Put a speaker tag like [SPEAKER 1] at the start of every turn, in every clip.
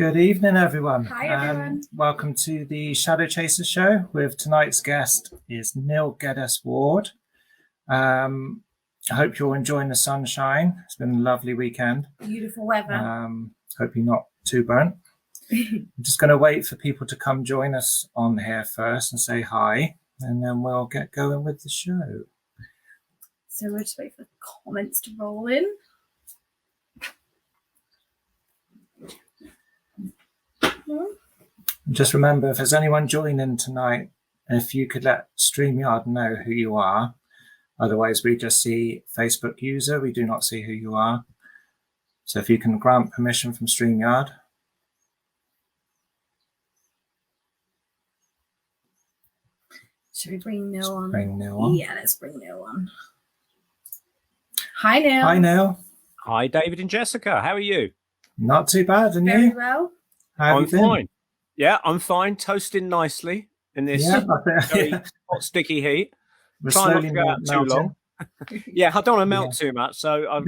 [SPEAKER 1] Good evening, everyone.
[SPEAKER 2] Hi, everyone.
[SPEAKER 1] Welcome to the Shadow Chaser show. With tonight's guest is Neil Geddes-Ward. I hope you're enjoying the sunshine. It's been a lovely weekend.
[SPEAKER 2] Beautiful weather.
[SPEAKER 1] Hope you're not too burnt. I'm just going to wait for people to come join us on here first and say hi, and then we'll get going with the show.
[SPEAKER 2] So we'll just wait for the comments to roll in.
[SPEAKER 1] Just remember, if there's anyone joining tonight, if you could let StreamYard know who you are. Otherwise, we just see Facebook user. We do not see who you are. So if you can grant permission from StreamYard.
[SPEAKER 2] Should we bring Neil on?
[SPEAKER 1] Bring Neil on.
[SPEAKER 2] Yeah, let's bring Neil on. Hi, Neil.
[SPEAKER 1] Hi, Neil.
[SPEAKER 3] Hi, David and Jessica. How are you?
[SPEAKER 1] Not too bad, and
[SPEAKER 2] Very
[SPEAKER 1] you?
[SPEAKER 2] well.
[SPEAKER 1] How have you been?
[SPEAKER 3] Fine. Yeah, I'm fine. Toasting nicely in this very hot, sticky heat.
[SPEAKER 1] We're
[SPEAKER 3] Trying not to go out
[SPEAKER 1] melting.
[SPEAKER 3] too long. Yeah, I don't want to melt too much. So,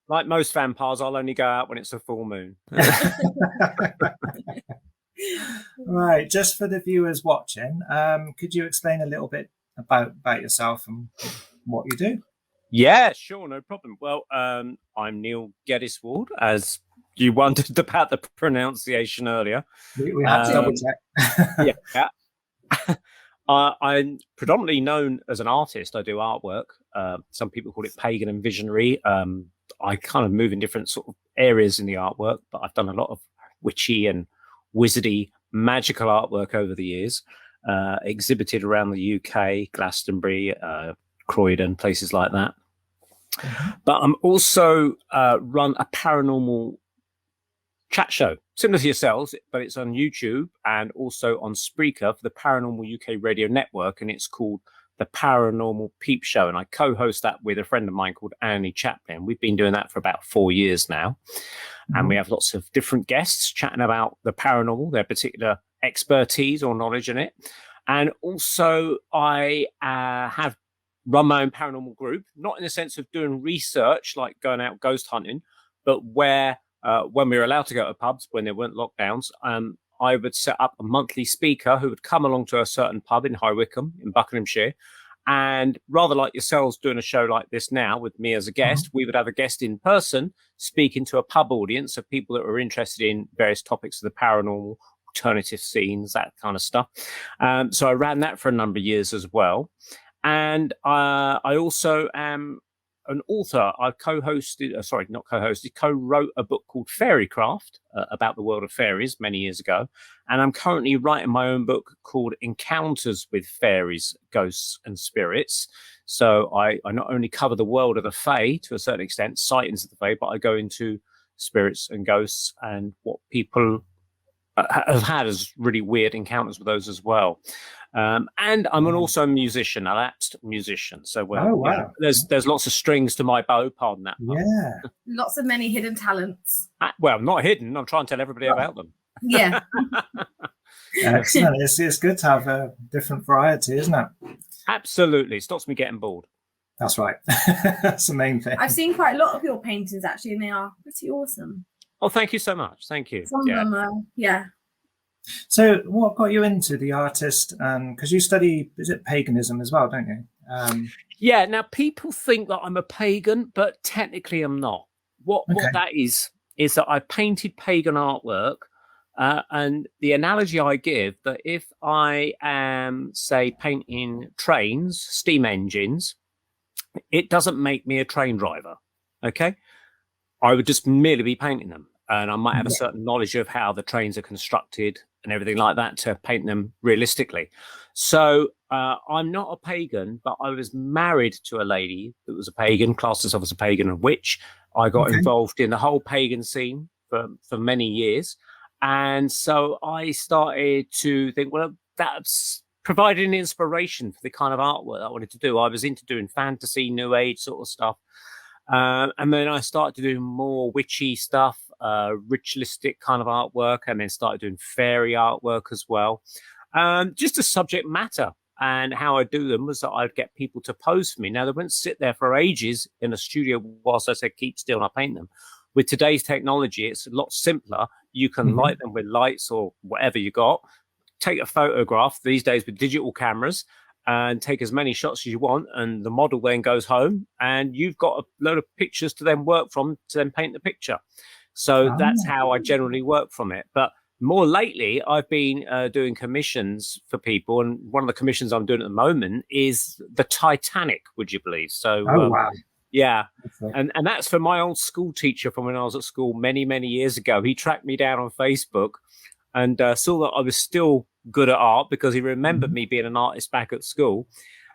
[SPEAKER 3] like most vampires, I'll only go out when it's a full moon.
[SPEAKER 1] Right, just for the viewers watching, could you explain a little bit about yourself and what you do?
[SPEAKER 3] Yeah, sure, no problem. Well, I'm Neil Geddes-Ward, as you wondered about the pronunciation earlier.
[SPEAKER 1] We had to double check.
[SPEAKER 3] Yeah. I'm predominantly known as an artist. I do artwork. Some people call it pagan and visionary. I kind of move in different sort of areas in the artwork, but I've done a lot of witchy and wizardy magical artwork over the years. Exhibited around the UK, Glastonbury, Croydon, places like that. Mm-hmm. But I'm also run a paranormal chat show, similar to yourselves, but it's on YouTube and also on Spreaker for the Paranormal UK Radio Network, and it's called The Paranormal Peep Show, and I co-host that with a friend of mine called Annie Chaplin. We've been doing that for about 4 years now, and we have lots of different guests chatting about the paranormal, their particular expertise or knowledge in it. And also I have run my own paranormal group, not in the sense of doing research like going out ghost hunting, but where when we were allowed to go to pubs, when there weren't lockdowns, I would set up a monthly speaker who would come along to a certain pub in High Wycombe in Buckinghamshire. And rather like yourselves doing a show like this now with me as a guest, we would have a guest in person speaking to a pub audience of people that were interested in various topics of the paranormal, alternative scenes, that kind of stuff. So I ran that for a number of years as well. And I also am an author. I co-wrote a book called Fairycraft about the world of fairies many years ago. And I'm currently writing my own book called Encounters with Fairies, Ghosts and Spirits. So I not only cover the world of the Fae to a certain extent, sightings of the Fae, but I go into spirits and ghosts and what people have had as really weird encounters with those as well. And I'm also a musician, a lapsed musician. So, there's lots of strings to my bow, pardon that.
[SPEAKER 1] Yeah.
[SPEAKER 2] Lots of many hidden talents.
[SPEAKER 3] Well, not hidden. I'm trying to tell everybody about them.
[SPEAKER 2] Yeah.
[SPEAKER 1] Excellent. It's good to have a different variety, isn't it?
[SPEAKER 3] Absolutely. It stops me getting bored.
[SPEAKER 1] That's right. That's the main thing.
[SPEAKER 2] I've seen quite a lot of your paintings, actually, and they are pretty awesome.
[SPEAKER 3] Oh, thank you so much. Thank you.
[SPEAKER 2] Some of them are, yeah.
[SPEAKER 1] So what got you into the artist? Because you study, is it paganism as well, don't you?
[SPEAKER 3] Yeah, now people think that I'm a pagan, but technically I'm not. What that is that I painted pagan artwork, and the analogy I give that if I am, say, painting trains, steam engines, it doesn't make me a train driver, okay? I would just merely be painting them, and I might have a certain knowledge of how the trains are constructed and everything like that to paint them realistically. So I'm not a pagan, but I was married to a lady that was a pagan, classed herself as a pagan and witch. I got involved in the whole pagan scene for many years. And so I started to think, well, that's provided an inspiration for the kind of artwork that I wanted to do. I was into doing fantasy, new age sort of stuff. And then I started doing more witchy stuff, ritualistic kind of artwork, and then started doing fairy artwork as well. Just the subject matter and how I do them was that I'd get people to pose for me. Now, they wouldn't sit there for ages in a studio whilst I said, keep still and I paint them. with today's technology, it's a lot simpler. You can light them with lights or whatever you got, take a photograph these days with digital cameras, and take as many shots as you want, and the model then goes home and you've got a load of pictures to then work from to then paint the picture. So that's how I generally work from it. But more lately, I've been doing commissions for people, and one of the commissions I'm doing at the moment is the Titanic, would you believe? So
[SPEAKER 1] wow.
[SPEAKER 3] Yeah, and that's for my old school teacher from when I was at school many, many years ago. He tracked me down on Facebook and saw that I was still good at art because he remembered me being an artist back at school.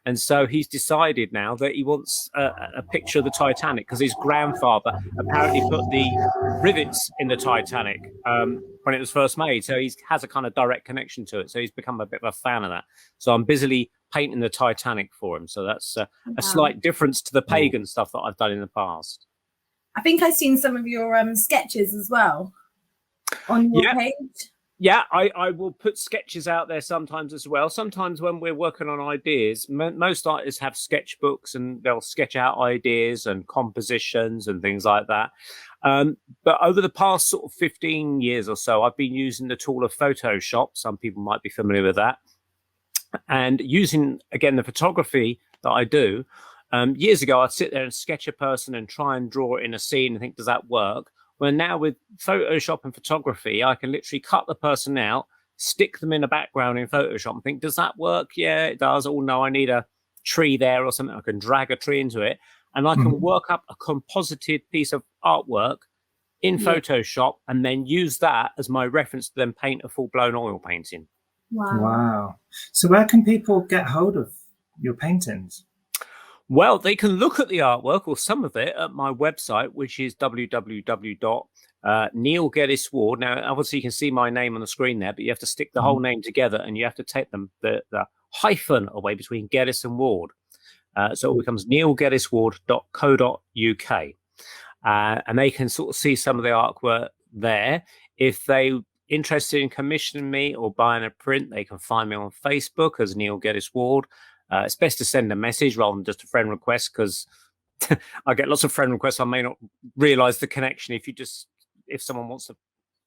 [SPEAKER 3] And so he's decided now that he wants a picture of the Titanic because his grandfather apparently put the rivets in the Titanic when it was first made. So he has a kind of direct connection to it. So he's become a bit of a fan of that. So I'm busily painting the Titanic for him. So that's a slight difference to the pagan stuff that I've done in the past.
[SPEAKER 2] I think I've seen some of your sketches as well on your page.
[SPEAKER 3] Yeah, I will put sketches out there sometimes as well. Sometimes when we're working on ideas, most artists have sketchbooks and they'll sketch out ideas and compositions and things like that. But over the past sort of 15 years or so, I've been using the tool of Photoshop. Some people might be familiar with that. And using, again, the photography that I do. Years ago, I'd sit there and sketch a person and try and draw it in a scene and think, does that work? Well, now with Photoshop and photography, I can literally cut the person out, stick them in a background in Photoshop and think, does that work? Yeah, it does. Oh, no, I need a tree there or something. I can drag a tree into it. And I can work up a composited piece of artwork in Photoshop and then use that as my reference to then paint a full-blown oil painting.
[SPEAKER 1] Wow. So where can people get hold of your paintings?
[SPEAKER 3] Well, they can look at the artwork or some of it at my website, which is www.Geddes-Ward. Now, obviously, you can see my name on the screen there, but you have to stick the whole name together and you have to take the hyphen away between Geddes and Ward. So it becomes neilgeddesward.co.uk. And they can sort of see some of the artwork there. If they're interested in commissioning me or buying a print, they can find me on Facebook as Neil Geddes-Ward. It's best to send a message rather than just a friend request because I get lots of friend requests. I may not realize the connection. If someone wants to,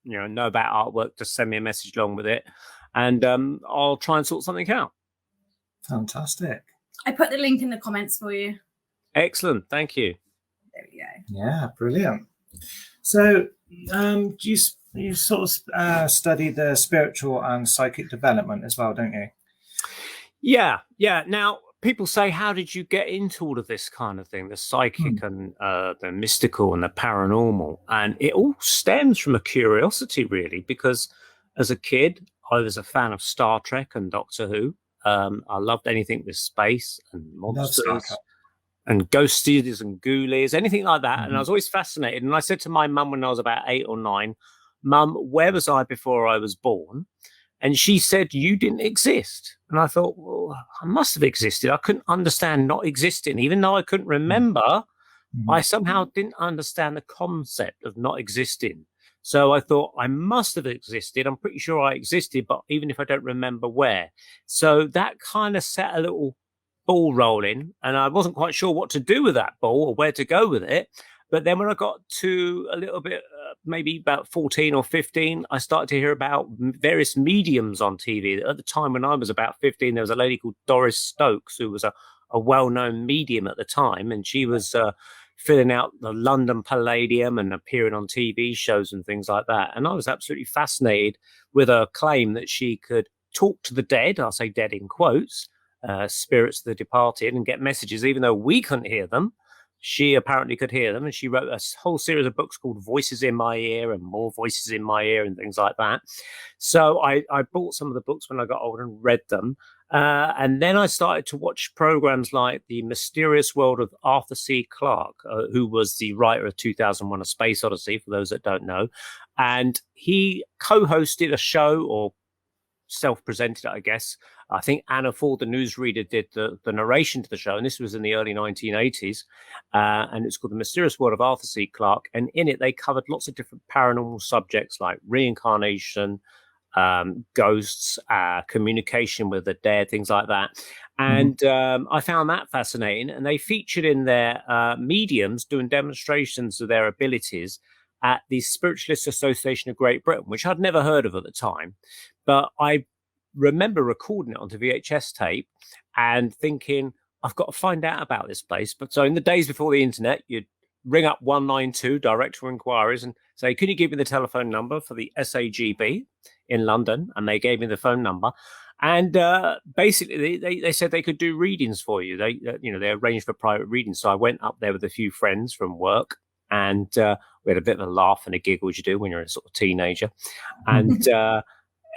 [SPEAKER 3] know about artwork, just send me a message along with it, and I'll try and sort something out.
[SPEAKER 1] Fantastic.
[SPEAKER 2] I put the link in the comments for you.
[SPEAKER 3] Excellent. Thank you.
[SPEAKER 2] There we go.
[SPEAKER 1] Yeah, brilliant. So, do you sort of study the spiritual and psychic development as well, don't you?
[SPEAKER 3] Yeah. Now, people say, how did you get into all of this kind of thing, the psychic and the mystical and the paranormal? And it all stems from a curiosity, really, because as a kid, I was a fan of Star Trek and Doctor Who. I loved anything with space and monsters and ghosties and ghoulies, anything like that. And I was always fascinated. And I said to my mum when I was about 8 or 9, Mum, where was I before I was born? And she said, you didn't exist. And I thought, well, I must have existed. I couldn't understand not existing. Even though I couldn't remember, I somehow didn't understand the concept of not existing. So I thought I must have existed. I'm pretty sure I existed, but even if I don't remember where. So that kind of set a little ball rolling. And I wasn't quite sure what to do with that ball or where to go with it. But then when I got to a little bit, maybe about 14 or 15, I started to hear about various mediums on TV. At the time when I was about 15, there was a lady called Doris Stokes, who was a well-known medium at the time. And she was filling out the London Palladium and appearing on TV shows and things like that. And I was absolutely fascinated with her claim that she could talk to the dead, I'll say dead in quotes, spirits of the departed, and get messages, even though we couldn't hear them. She apparently could hear them, and she wrote a whole series of books called Voices in My Ear and More Voices in My Ear and things like that. So I bought some of the books when I got older and read them. And then I started to watch programs like The Mysterious World of Arthur C. Clarke, who was the writer of 2001: A Space Odyssey, for those that don't know. And he co-hosted a show, or self-presented, I guess. I think Anna Ford, the newsreader, did the narration to the show, and this was in the early 1980s. And it's called The Mysterious World of Arthur C. Clarke. And in it, they covered lots of different paranormal subjects like reincarnation, ghosts, communication with the dead, things like that. And I found that fascinating. And they featured in their mediums doing demonstrations of their abilities. at the Spiritualist Association of Great Britain, which I'd never heard of at the time. But I remember recording it onto VHS tape and thinking, I've got to find out about this place. But so in the days before the internet, you'd ring up 192 direct for inquiries and say, can you give me the telephone number for the SAGB in London? And they gave me the phone number. And basically, they said they could do readings for you. They arranged for private readings. So I went up there with a few friends from work, and we had a bit of a laugh and a giggle, as you do when you're a sort of teenager. And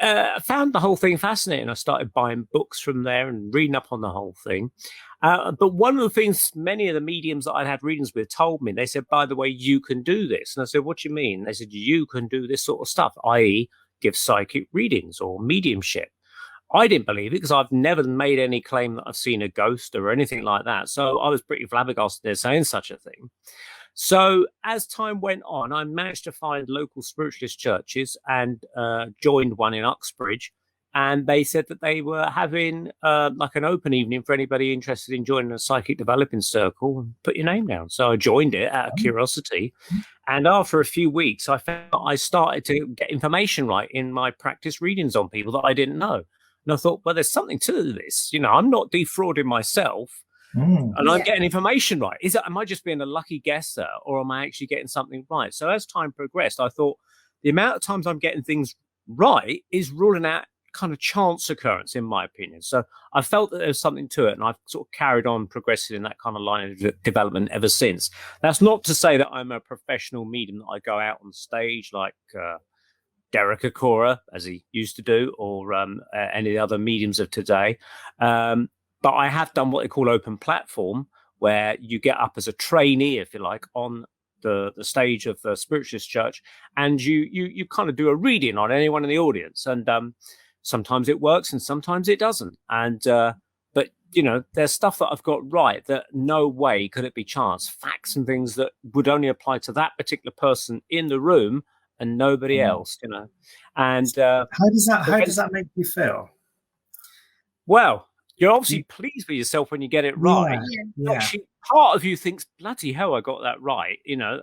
[SPEAKER 3] I found the whole thing fascinating. I started buying books from there and reading up on the whole thing. But one of the things many of the mediums that I'd had readings with told me, they said, by the way, you can do this. And I said, what do you mean? They said, you can do this sort of stuff, i.e. give psychic readings or mediumship. I didn't believe it because I've never made any claim that I've seen a ghost or anything like that. So I was pretty flabbergasted they're saying such a thing. So as time went on, I managed to find local spiritualist churches and joined one in Uxbridge. And they said that they were having like an open evening for anybody interested in joining a psychic developing circle, and put your name down. So I joined it out of curiosity. And after a few weeks, I found I started to get information right in my practice readings on people that I didn't know. And I thought, well, there's something to this. You know, I'm not defrauding myself. And I'm getting information right. Am I just being a lucky guesser, or am I actually getting something right? So as time progressed, I thought the amount of times I'm getting things right is ruling out kind of chance occurrence, in my opinion. So I felt that there was something to it, and I've sort of carried on progressing in that kind of line of development ever since. That's not to say that I'm a professional medium, that I go out on stage like Derek Acora, as he used to do, or any of the other mediums of today. But I have done what they call open platform, where you get up as a trainee, if you like, on the stage of the spiritualist church, and you kind of do a reading on anyone in the audience. And sometimes it works and sometimes it doesn't. And but, you know, there's stuff that I've got right that no way could it be chance. Facts and things that would only apply to that particular person in the room and nobody else, you know. And how
[SPEAKER 1] does that make you feel?
[SPEAKER 3] Well, you're obviously pleased with yourself when you get it right.
[SPEAKER 1] Yeah.
[SPEAKER 3] Actually, part of you thinks, bloody hell, I got that right. You know,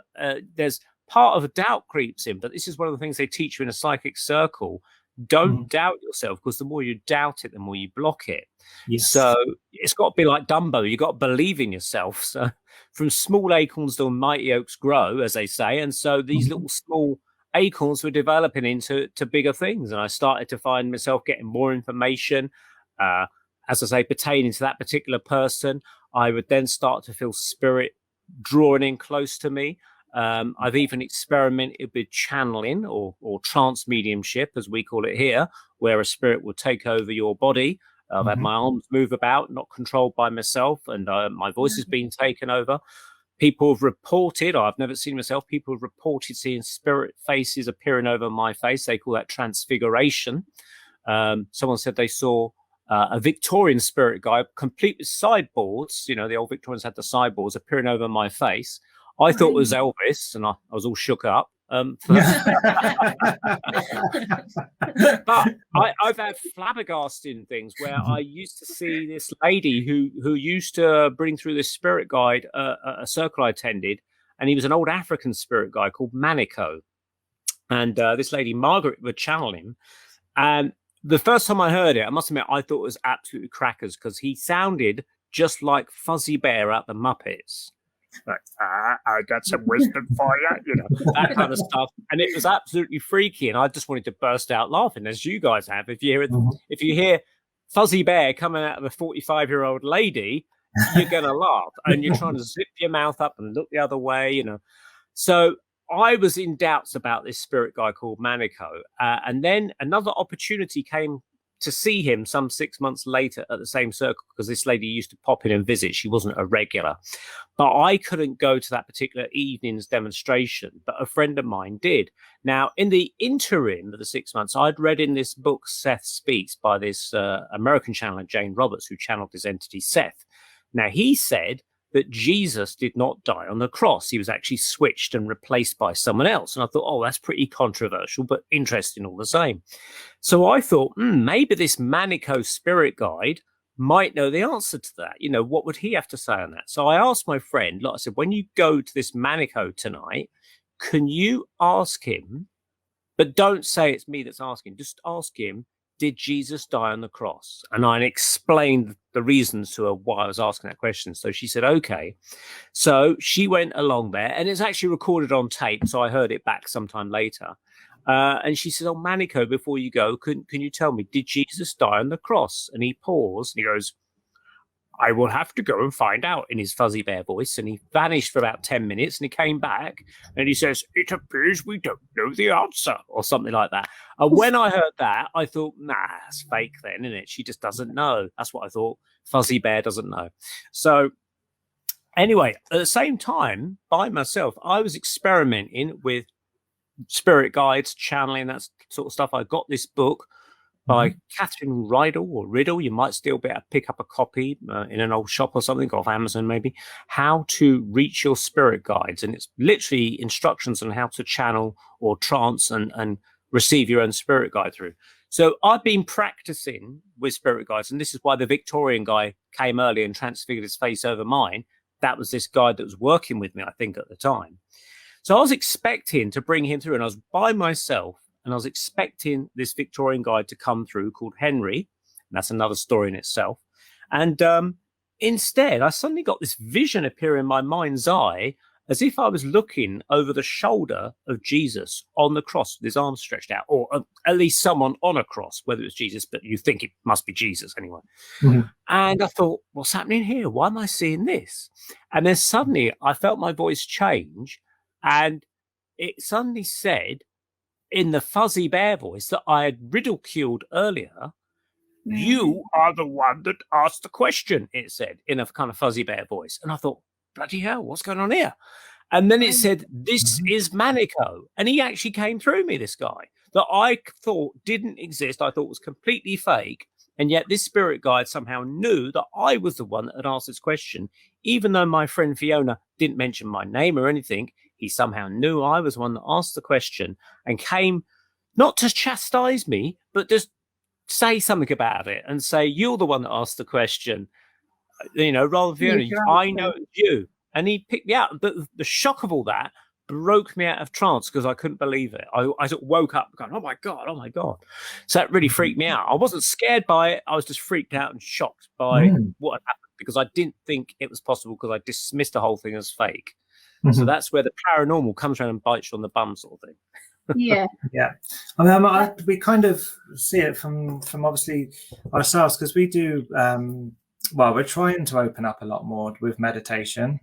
[SPEAKER 3] there's part of a doubt creeps in, but this is one of the things they teach you in a psychic circle. Don't doubt yourself, because the more you doubt it, the more you block it. Yes. So it's got to be like Dumbo. You've got to believe in yourself. So from small acorns to mighty oaks grow, as they say. And so these little small acorns were developing into bigger things. And I started to find myself getting more information, as I say, pertaining to that particular person. I would then start to feel spirit drawing in close to me. I've even experimented with channeling or trance mediumship, as we call it here, where a spirit will take over your body. I've had my arms move about, not controlled by myself, and my voice has been taken over. People have reported, I've never seen myself, people have reported seeing spirit faces appearing over my face. They call that transfiguration. Someone said they saw a Victorian spirit guy, complete with sideboards. You know, the old Victorians had the sideboards appearing over my face. I thought it was Elvis, and I was all shook up. But I've had flabbergasting things where I used to see this lady who used to bring through this spirit guide, a circle I attended, and he was an old African spirit guide called Manico. And this lady, Margaret, would channel him. And the first time I heard it, I must admit, I thought it was absolutely crackers, because he sounded just like Fuzzy Bear at the Muppets. Like, I got some wisdom for you, you know, that kind of stuff. And it was absolutely freaky. And I just wanted to burst out laughing, as you guys have. If you hear Fuzzy Bear coming out of a 45-year-old lady, you're going to laugh. And you're trying to zip your mouth up and look the other way, you know. So I was in doubts about this spirit guy called Manico. And then another opportunity came to see him some 6 months later at the same circle, because this lady used to pop in and visit. She wasn't a regular. But I couldn't go to that particular evening's demonstration, but a friend of mine did. Now, in the interim of the 6 months, I'd read in this book, Seth Speaks, by this American channeler, Jane Roberts, who channeled this entity, Seth. Now, he said that Jesus did not die on the cross. He was actually switched and replaced by someone else. And I thought, oh, that's pretty controversial, but interesting all the same. So I thought, maybe this Manico spirit guide might know the answer to that. You know, what would he have to say on that? So I asked my friend, like I said, when you go to this Manico tonight, can you ask him, but don't say it's me that's asking, just ask him, did Jesus die on the cross? And I explained the reasons to her why I was asking that question. So she said, okay. So she went along there, and it's actually recorded on tape, so I heard it back sometime later. And she said, oh, Manico, before you go, can you tell me, did Jesus die on the cross? And he paused, and he goes, I will have to go and find out, in his fuzzy bear voice. And he vanished for about 10 minutes, and he came back and he says, it appears we don't know the answer, or something like that. And when I heard that, I thought, nah, it's fake then, isn't it? She just doesn't know. That's what I thought. Fuzzy bear doesn't know. So anyway, at the same time, by myself, I was experimenting with spirit guides, channeling, that sort of stuff. I got this book by Catherine Riddle. You might still be able to pick up a copy in an old shop or something, off Amazon maybe. How to Reach Your Spirit Guides. And it's literally instructions on how to channel or trance and receive your own spirit guide through. So I've been practicing with spirit guides, and this is why the Victorian guy came early and transfigured his face over mine. That was this guide that was working with me, I think, at the time. So I was expecting to bring him through, and I was by myself. And I was expecting this Victorian guide to come through called Henry. And that's another story in itself. And instead, I suddenly got this vision appear in my mind's eye as if I was looking over the shoulder of Jesus on the cross with his arms stretched out, or at least someone on a cross, whether it was Jesus, but you think it must be Jesus anyway. And I thought, what's happening here? Why am I seeing this? And then suddenly I felt my voice change, and it suddenly said, in the fuzzy bear voice that I had ridiculed earlier, you are the one that asked the question, it said, in a kind of fuzzy bear voice. And I thought, bloody hell, what's going on here? And then it said, this is Manico. And he actually came through me, this guy, that I thought didn't exist. I thought was completely fake. And yet this spirit guide somehow knew that I was the one that had asked this question. Even though my friend Fiona didn't mention my name or anything, he somehow knew I was one that asked the question and came not to chastise me, but just say something about it and say, you're the one that asked the question, rather than Fiona, I know it's you. And he picked me out. But the shock of all that broke me out of trance because I couldn't believe it. I sort of woke up going, oh my God. So that really freaked me out. I wasn't scared by it. I was just freaked out and shocked by what had happened because I didn't think it was possible because I dismissed the whole thing as fake. So that's where the paranormal comes around and bites you on the bum sort of thing.
[SPEAKER 2] Yeah.
[SPEAKER 1] I mean, we kind of see it from obviously ourselves because we do, we're trying to open up a lot more with meditation.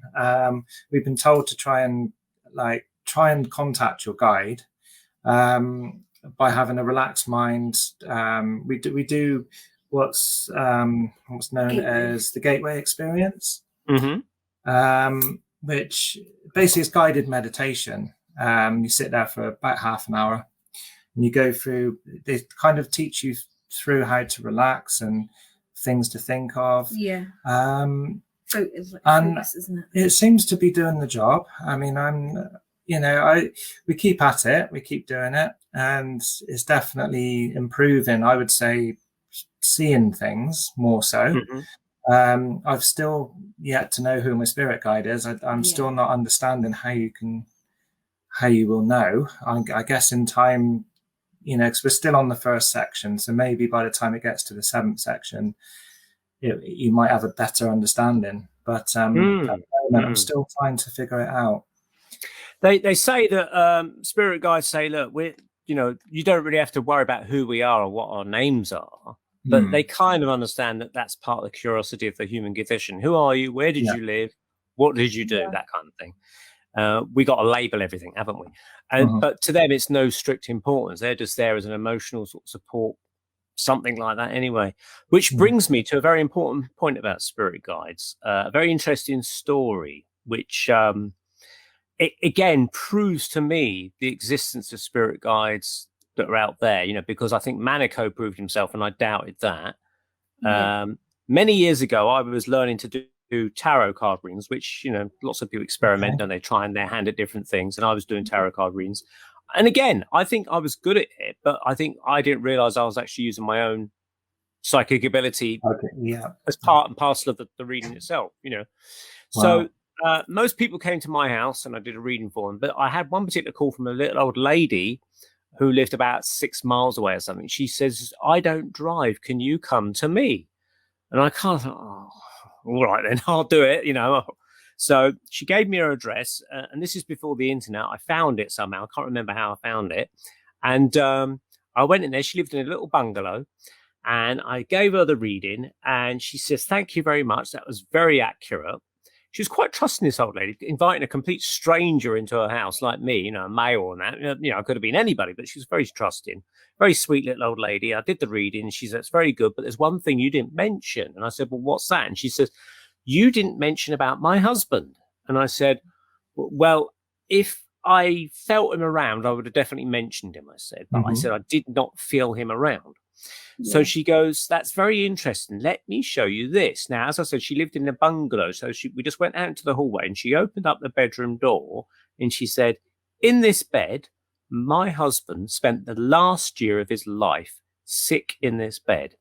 [SPEAKER 1] We've been told to try and contact your guide by having a relaxed mind. We do what's known as the gateway experience. Which basically is guided meditation. You sit there for about half an hour and you go through, they kind of teach you through how to relax and things to think of. Focus, isn't it? It seems to be doing the job. I mean, we keep at it, we keep doing it, and it's definitely improving. I would say seeing things more so. I've still yet to know who my spirit guide is. I'm still not understanding how you will know. I guess in time, because we're still on the first section, so maybe by the time it gets to the 7th section, you might have a better understanding. But at the moment, I'm still trying to figure it out.
[SPEAKER 3] They say that spirit guides say, look, you don't really have to worry about who we are or what our names are. But they kind of understand that that's part of the curiosity of the human condition. Who are you? Where did you live? What did you do? That kind of thing. We got to label everything, haven't we? And but to them, it's no strict importance. They're just there as an emotional sort of support, something like that anyway. Which brings me to a very important point about spirit guides. A very interesting story, which it again proves to me the existence of spirit guides that are out there, because I think Manico proved himself and I doubted that. Many years ago, I was learning to do tarot card readings, which, lots of people experiment and they try their hand at different things. And I was doing tarot card readings. And again, I think I was good at it, but I think I didn't realize I was actually using my own psychic ability as part and parcel of the reading itself, So most people came to my house and I did a reading for them, but I had one particular call from a little old lady who lived about 6 miles away or something. She says, I don't drive. Can you come to me? And I kind of thought, oh, all right, then I'll do it, So she gave me her address, and this is before the internet. I found it somehow. I can't remember how I found it. And I went in there. She lived in a little bungalow, and I gave her the reading, and she says, thank you very much. That was very accurate. She was quite trusting, this old lady, inviting a complete stranger into her house like me, a male and that. It could have been anybody, but she was very trusting, very sweet little old lady. I did the reading. She said, it's very good, but there's one thing you didn't mention. And I said, well, what's that? And she says, you didn't mention about my husband. And I said, well, if I felt him around, I would have definitely mentioned him, I said. But I said, I did not feel him around. Yeah. So she goes, that's very interesting. Let me show you this. Now, as I said, she lived in a bungalow. So we just went out into the hallway and she opened up the bedroom door and she said, in this bed, my husband spent the last year of his life sick in this bed.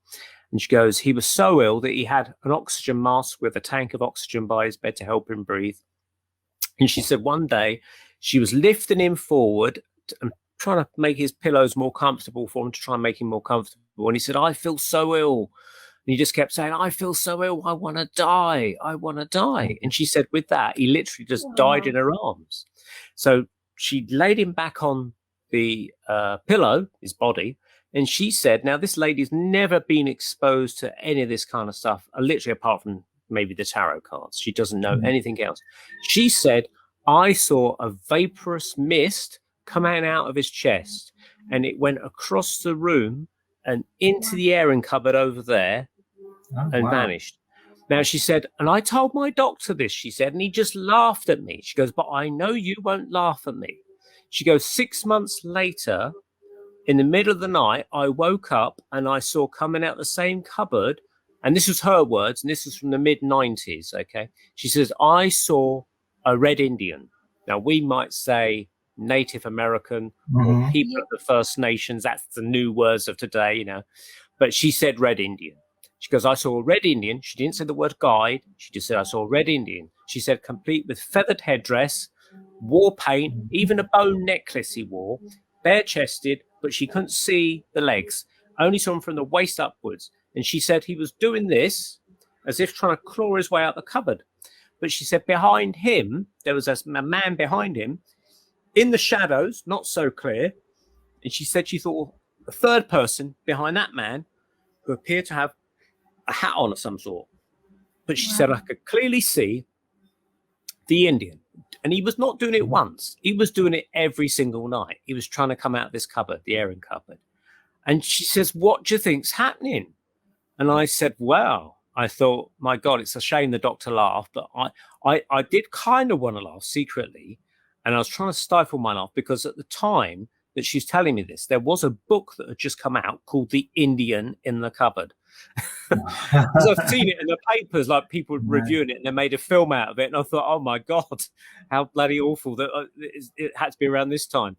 [SPEAKER 3] And she goes, he was so ill that he had an oxygen mask with a tank of oxygen by his bed to help him breathe. And she said one day she was lifting him forward and trying to make his pillows more comfortable for him, to try and make him more comfortable. And he said, I feel so ill. And he just kept saying, I feel so ill. I want to die. I want to die. And she said with that, he literally just died in her arms. So she laid him back on the pillow, his body. And she said, now this lady's never been exposed to any of this kind of stuff, literally apart from maybe the tarot cards. She doesn't know anything else. She said, I saw a vaporous mist coming out of his chest and it went across the room and into the airing cupboard over there and vanished. Now, she said, and I told my doctor this, she said, and he just laughed at me. She goes, but I know you won't laugh at me. She goes, 6 months later, in the middle of the night, I woke up and I saw coming out the same cupboard, and this was her words, and this was from the mid-90s, okay? She says, I saw a red Indian. Now, we might say Native American or people of the First Nations. That's the new words of today, But she said red Indian. She goes, I saw a red Indian. She didn't say the word guide. She just said, I saw a red Indian. She said, complete with feathered headdress, war paint, even a bone necklace he wore, bare-chested, but she couldn't see the legs, only saw him from the waist upwards. And she said he was doing this as if trying to claw his way out the cupboard. But she said behind him, there was a man behind him in the shadows, not so clear. And she said she thought a third person behind that man who appeared to have a hat on of some sort. But she said I could clearly see the Indian. And he was not doing it once. He was doing it every single night. He was trying to come out of this cupboard, the airing cupboard. And she says, what do you think's happening? And I said, well, I thought, my God, it's a shame the doctor laughed. But I did kind of want to laugh secretly. And I was trying to stifle my laugh because at the time that she's telling me this, there was a book that had just come out called The Indian in the Cupboard. Because I've seen it in the papers, like people reviewing it, and they made a film out of it. And I thought, oh my God, how bloody awful that it had to be around this time.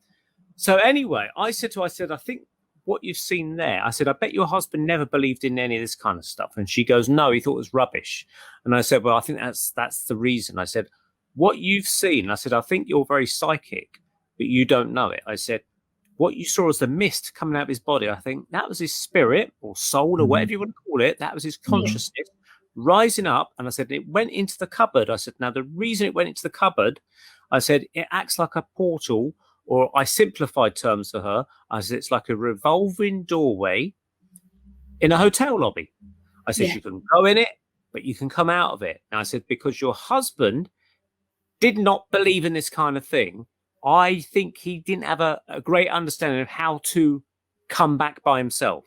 [SPEAKER 3] So anyway, I said, I think what you've seen there, I said, I bet your husband never believed in any of this kind of stuff. And she goes, no, he thought it was rubbish. And I said, well, I think that's the reason. I said, what you've seen, I said, I think you're very psychic, but you don't know it. I said, what you saw as the mist coming out of his body, I think that was his spirit or soul or whatever you want to call it. That was his consciousness rising up. And I said, it went into the cupboard. I said, now the reason it went into the cupboard, I said, it acts like a portal, or I simplified terms for her. I said, it's like a revolving doorway in a hotel lobby. I said, you can go in it, but you can come out of it. And I said, because your husband did not believe in this kind of thing, I think he didn't have a great understanding of how to come back by himself.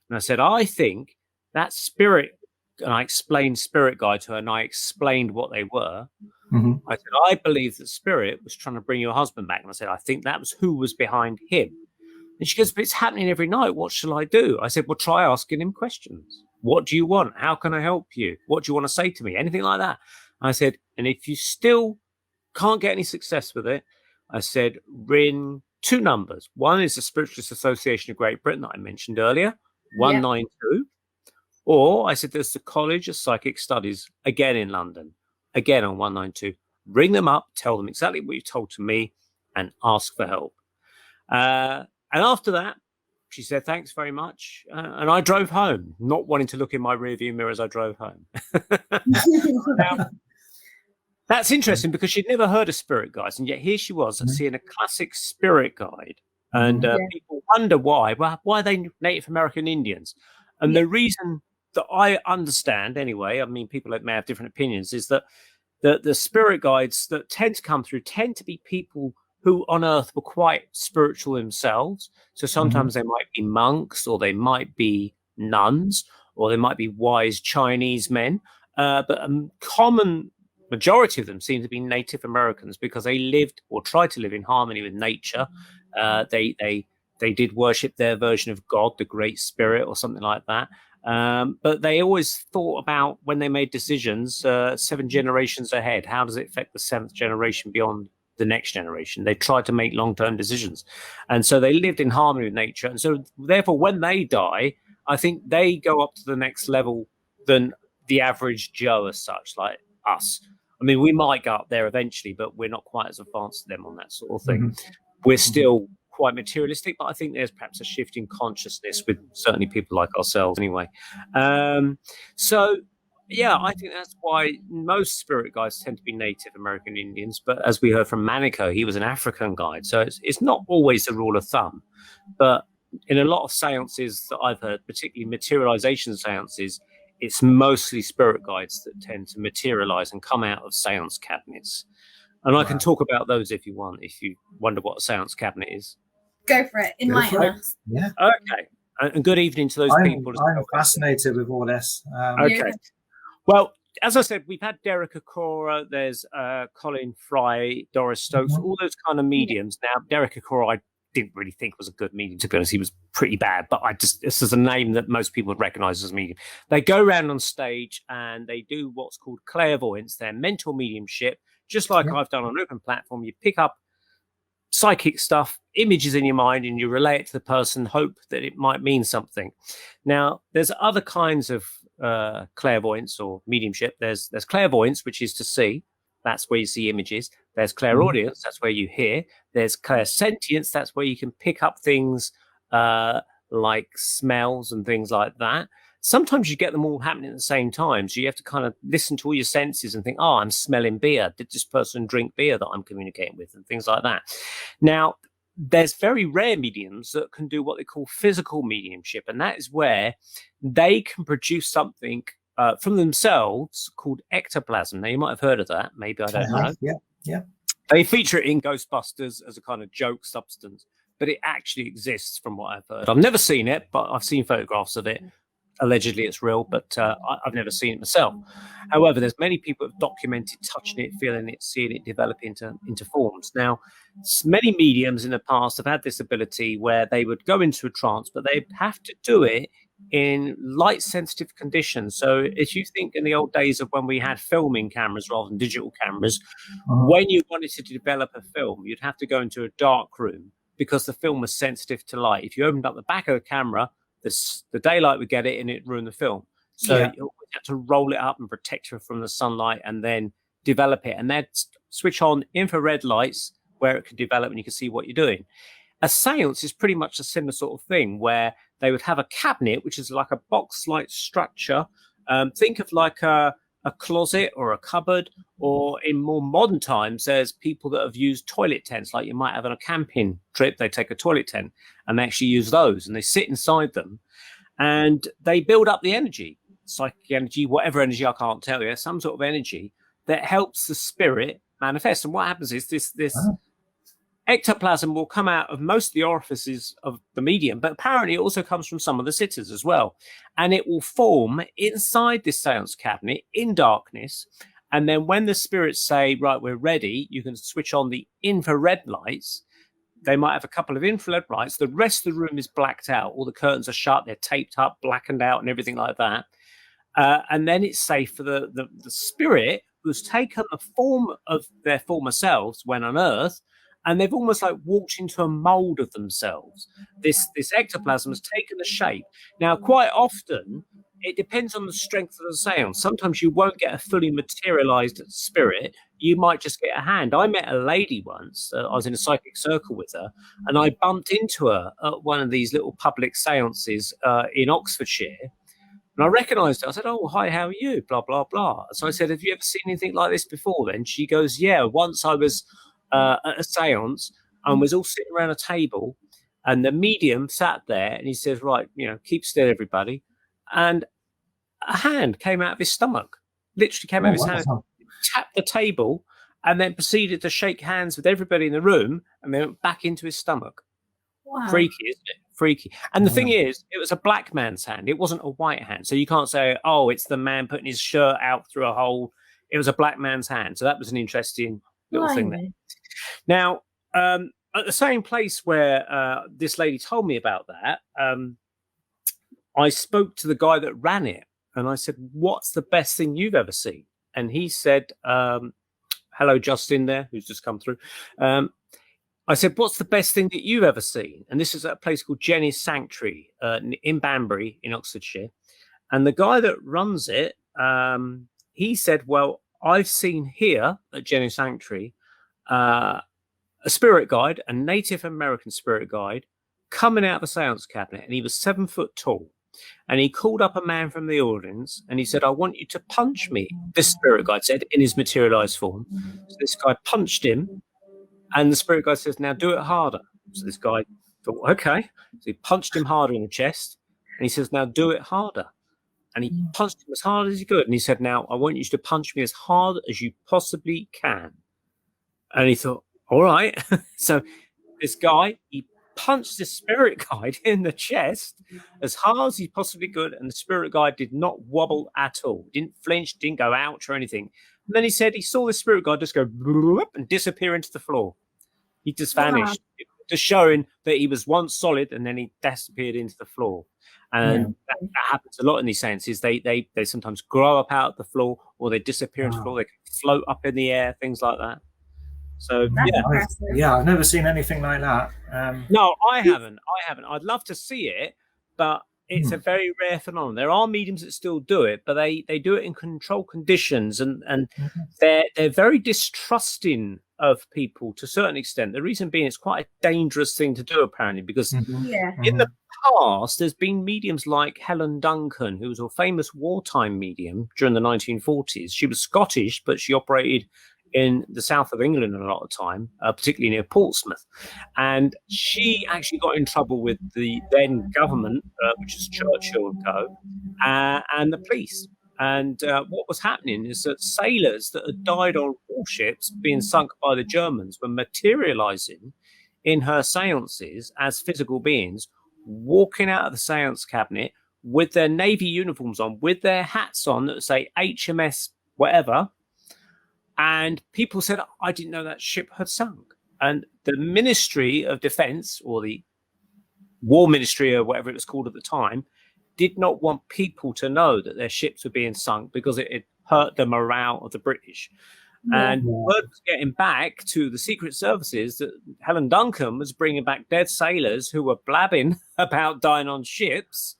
[SPEAKER 3] And I said, I think that spirit, and I explained spirit guide to her, and I explained what they were. I said, I believe that spirit was trying to bring your husband back. And I said, I think that was who was behind him. And she goes, but it's happening every night. What shall I do? I said, well, try asking him questions. What do you want? How can I help you? What do you want to say to me? Anything like that. And I said, and if you still can't get any success with it, I said, ring 2 numbers. One is the Spiritualist Association of Great Britain that I mentioned earlier, 192. Or I said, there's the College of Psychic Studies, again in London, again on 192. ring them up, tell them exactly what you told to me, and ask for help. And after that, she said, thanks very much. And I drove home, not wanting to look in my rearview mirror as I drove home. Now, that's interesting because she'd never heard of spirit guides. And yet here she was seeing a classic spirit guide. And people wonder why. Well, why are they Native American Indians? And the reason that I understand, anyway, I mean, people may have different opinions, is that the spirit guides that tend to come through tend to be people who on Earth were quite spiritual themselves. So sometimes they might be monks, or they might be nuns, or they might be wise Chinese men. But a common majority of them seem to be Native Americans because they lived or tried to live in harmony with nature. They did worship their version of God, the Great Spirit, or something like that. But they always thought about, when they made decisions, 7 generations ahead. How does it affect the 7th generation beyond the next generation? They tried to make long-term decisions. And so they lived in harmony with nature. And so therefore, when they die, I think they go up to the next level than the average Joe as such, like us. I mean, we might go up there eventually, but we're not quite as advanced as them on that sort of thing. We're still quite materialistic, but I think there's perhaps a shift in consciousness with certainly people like ourselves anyway. So yeah, I think that's why most spirit guides tend to be Native American Indians. But as we heard from Manico, he was an African guide. So it's not always the rule of thumb. But in a lot of seances that I've heard, particularly materialization seances, it's mostly spirit guides that tend to materialize and come out of seance cabinets. And I can talk about those if you want, if you wonder what a seance cabinet is.
[SPEAKER 2] Go for it. Enlighten us.
[SPEAKER 1] Yeah.
[SPEAKER 3] Okay. And good evening to those people.
[SPEAKER 1] I'm fascinated with all this.
[SPEAKER 3] Okay. Well, as I said, we've had Derek Akora, there's Colin Fry, Doris Stokes, all those kind of mediums. Now, Derek Akora, I didn't really think was a good medium, to be honest. He was pretty bad, but this is a name that most people would recognize as a medium. They go around on stage and they do what's called clairvoyance, their mental mediumship, just like I've done on an open platform. You pick up psychic stuff, images in your mind, and you relay it to the person, hope that it might mean something. Now, there's other kinds of clairvoyance or mediumship. There's clairvoyance, which is to see. That's where you see images. There's clairaudience. That's where you hear. There's clairsentience. That's where you can pick up things like smells and things like that. Sometimes you get them all happening at the same time. So you have to kind of listen to all your senses and think, oh, I'm smelling beer. Did this person drink beer that I'm communicating with? And things like that. Now, there's very rare mediums that can do what they call physical mediumship. And that is where they can produce something from themselves called ectoplasm. Now, you might have heard of that. Maybe, I don't know.
[SPEAKER 1] Yeah.
[SPEAKER 3] They feature it in Ghostbusters as a kind of joke substance, but it actually exists from what I've heard. I've never seen it, but I've seen photographs of it. Allegedly it's real, but I've never seen it myself. However, there's many people who have documented touching it, feeling it, seeing it develop into forms. Now, many mediums in the past have had this ability where they would go into a trance, but they have to do it in light sensitive conditions. So if you think in the old days of when we had filming cameras rather than digital cameras, when you wanted to develop a film, you'd have to go into a dark room because the film was sensitive to light. If you opened up the back of the camera, the daylight would get it and it ruined the film. So you have to roll it up and protect it from the sunlight and then develop it. And then switch on infrared lights where it can develop and you can see what you're doing. A seance is pretty much a similar sort of thing where they would have a cabinet, which is like a box-like structure. Think of like a closet or a cupboard, or in more modern times, there's people that have used toilet tents, like you might have on a camping trip. They take a toilet tent and they actually use those and they sit inside them and they build up the energy, psychic energy, whatever energy, I can't tell you, some sort of energy that helps the spirit manifest. And what happens is this ectoplasm will come out of most of the orifices of the medium, but apparently it also comes from some of the sitters as well. And it will form inside this seance cabinet in darkness. And then when the spirits say, right, we're ready, you can switch on the infrared lights. They might have a couple of infrared lights. The rest of the room is blacked out. All the curtains are shut. They're taped up, blackened out and everything like that. And then it's safe for the spirit who's taken the form of their former selves when on Earth, and they've almost like walked into a mold of themselves. This ectoplasm has taken the shape. Now, quite often it depends on the strength of the seance. Sometimes you won't get a fully materialized spirit. You might just get a hand. I met a lady once. I was in a psychic circle with her, and I bumped into her at one of these little public seances in Oxfordshire. And I recognised her. I said, "Oh, hi, how are you?" Blah, blah, blah. So I said, "Have you ever seen anything like this before?" Then she goes, "Yeah, once I was at a seance and was all sitting around a table, and the medium sat there, and he says, 'Right, keep still, everybody.' And a hand came out of his stomach, literally came out of his hand, tapped the table, and then proceeded to shake hands with everybody in the room, and then went back into his stomach."
[SPEAKER 2] Wow.
[SPEAKER 3] Freaky, isn't it? Freaky. And the thing is, it was a black man's hand. It wasn't a white hand. So you can't say, "Oh, it's the man putting his shirt out through a hole." It was a black man's hand. So that was an interesting little thing there. Now, at the same place where this lady told me about that, I spoke to the guy that ran it, and I said, "What's the best thing you've ever seen?" And he said, hello, Justin there, who's just come through. I said, "What's the best thing that you've ever seen?" And this is at a place called Jenny's Sanctuary in Banbury in Oxfordshire. And the guy that runs it, he said, "Well, I've seen here at Jenny's Sanctuary a spirit guide, a Native American spirit guide, coming out of a seance cabinet, and he was 7 foot tall. And he called up a man from the audience, and he said, 'I want you to punch me,' this spirit guide said, in his materialized form. So this guy punched him, and the spirit guide says, 'Now do it harder.' So this guy thought, okay. So he punched him harder in the chest, and he says, 'Now do it harder.' And he punched him as hard as he could. And he said, 'Now I want you to punch me as hard as you possibly can.' And he thought, all right. So this guy, he punched the spirit guide in the chest as hard as he possibly could, and the spirit guide did not wobble at all. Didn't flinch, didn't go ouch or anything. And then he said he saw the spirit guide just go and disappear into the floor. He just vanished, just showing that he was once solid, and then he disappeared into the floor. And that happens a lot in these seances. They sometimes grow up out of the floor, or they disappear into the floor. They can float up in the air, things like that. So
[SPEAKER 1] I've never seen anything like that.
[SPEAKER 3] No, I haven't. I'd love to see it, but it's a very rare phenomenon. There are mediums that still do it, but they do it in controlled conditions, and they're very distrusting of people to a certain extent. The reason being, it's quite a dangerous thing to do, apparently, because in the past there's been mediums like Helen Duncan, who was a famous wartime medium during the 1940s. She was Scottish, but she operated in the south of England a lot of time, particularly near Portsmouth. And she actually got in trouble with the then government, which is Churchill and co., and the police. And what was happening is that sailors that had died on warships being sunk by the Germans were materializing in her seances as physical beings, walking out of the seance cabinet with their Navy uniforms on, with their hats on that say HMS whatever. And people said, "I didn't know that ship had sunk." And the Ministry of Defense, or the War Ministry, or whatever it was called at the time, did not want people to know that their ships were being sunk, because it hurt the morale of the British. And word was getting back to the secret services that Helen Duncan was bringing back dead sailors who were blabbing about dying on ships,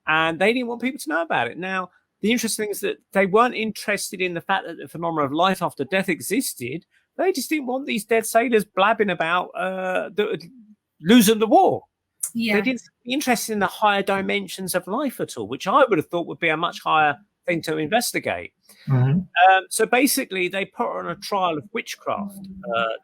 [SPEAKER 3] and they didn't want people to know about it. Now, the interesting thing is that they weren't interested in the fact that the phenomenon of life after death existed. They just didn't want these dead sailors blabbing about losing the war. They didn't be interested in the higher dimensions of life at all, which I would have thought would be a much higher thing to investigate. So basically, they put her on a trial of witchcraft.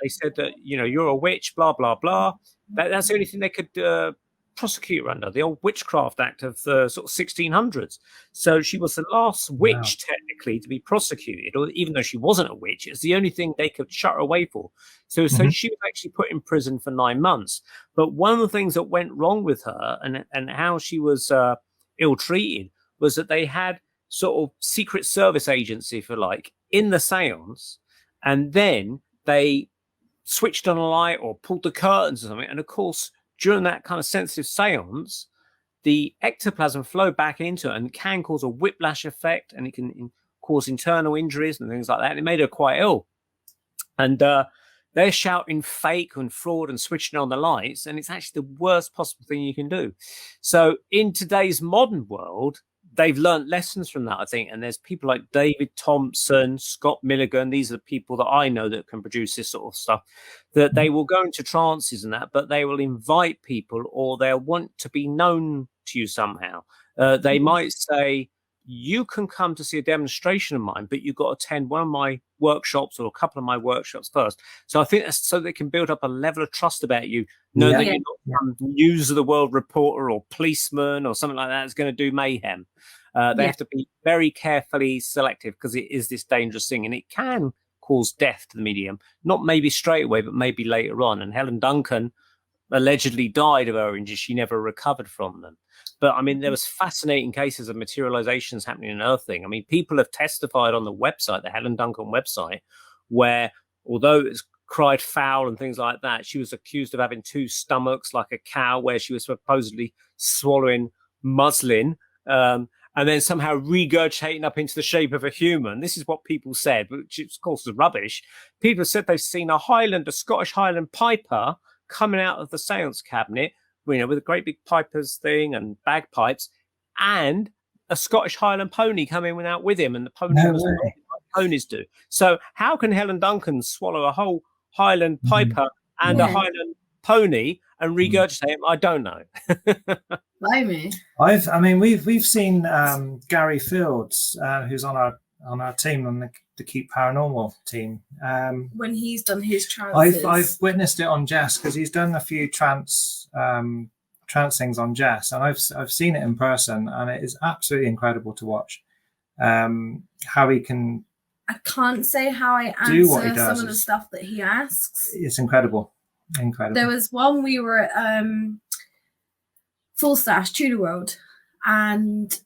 [SPEAKER 3] They said that, you're a witch, blah, blah, blah. That's the only thing they could prosecute her under, the old Witchcraft Act of the sort of 1600s. So she was the last witch, technically, to be prosecuted, or even though she wasn't a witch, it's the only thing they could shut her away for. So she was actually put in prison for 9 months. But one of the things that went wrong with her, and how she was ill-treated, was that they had sort of secret service agents, if you like, in the seance, and then they switched on a light or pulled the curtains or something, and of course, during that kind of sensitive seance, the ectoplasm flow back into it and can cause a whiplash effect, and it can cause internal injuries and things like that. And it made her quite ill. And they're shouting fake and fraud and switching on the lights, and it's actually the worst possible thing you can do. So in today's modern world, they've learned lessons from that, I think. And there's people like David Thompson, Scott Milligan. These are the people that I know that can produce this sort of stuff, that they will go into trances and that, but they will invite people, or they'll want to be known to you somehow. They might say, you can come to see a demonstration of mine, but you've got to attend one of my workshops or a couple of my workshops first. So I think that's so they can build up a level of trust about you, know that you're not some news of the world reporter or policeman or something like that that's going to do mayhem. They have to be very carefully selective, because it is this dangerous thing, and it can cause death to the medium, not maybe straight away, but maybe later on. And Helen Duncan allegedly died of her injuries. She never recovered from them. But I mean, there was fascinating cases of materializations happening in earthing. I mean, people have testified on the website, the Helen Duncan website, where although it's cried foul and things like that, she was accused of having two stomachs like a cow, where she was supposedly swallowing muslin, and then somehow regurgitating up into the shape of a human. This is what people said, which of course is rubbish. People have said they've seen a Scottish Highland piper coming out of the seance cabinet, with a great big piper's thing and bagpipes, and a Scottish Highland pony coming out with him, and the pony was like ponies do. So how can Helen Duncan swallow a whole Highland piper and a Highland pony and regurgitate him? I don't know.
[SPEAKER 2] Blimey.
[SPEAKER 1] We've seen Gary Fields, who's on our team, on the Keep Paranormal team.
[SPEAKER 2] When he's done his trances.
[SPEAKER 1] I've witnessed it on Jess, because he's done a few trance things on Jess, and I've seen it in person, and it is absolutely incredible to watch. How he can.
[SPEAKER 2] I can't say how I answer some of the stuff that he asks.
[SPEAKER 1] It's incredible.
[SPEAKER 2] There was one, we were at Full Stash, Tudor Road, and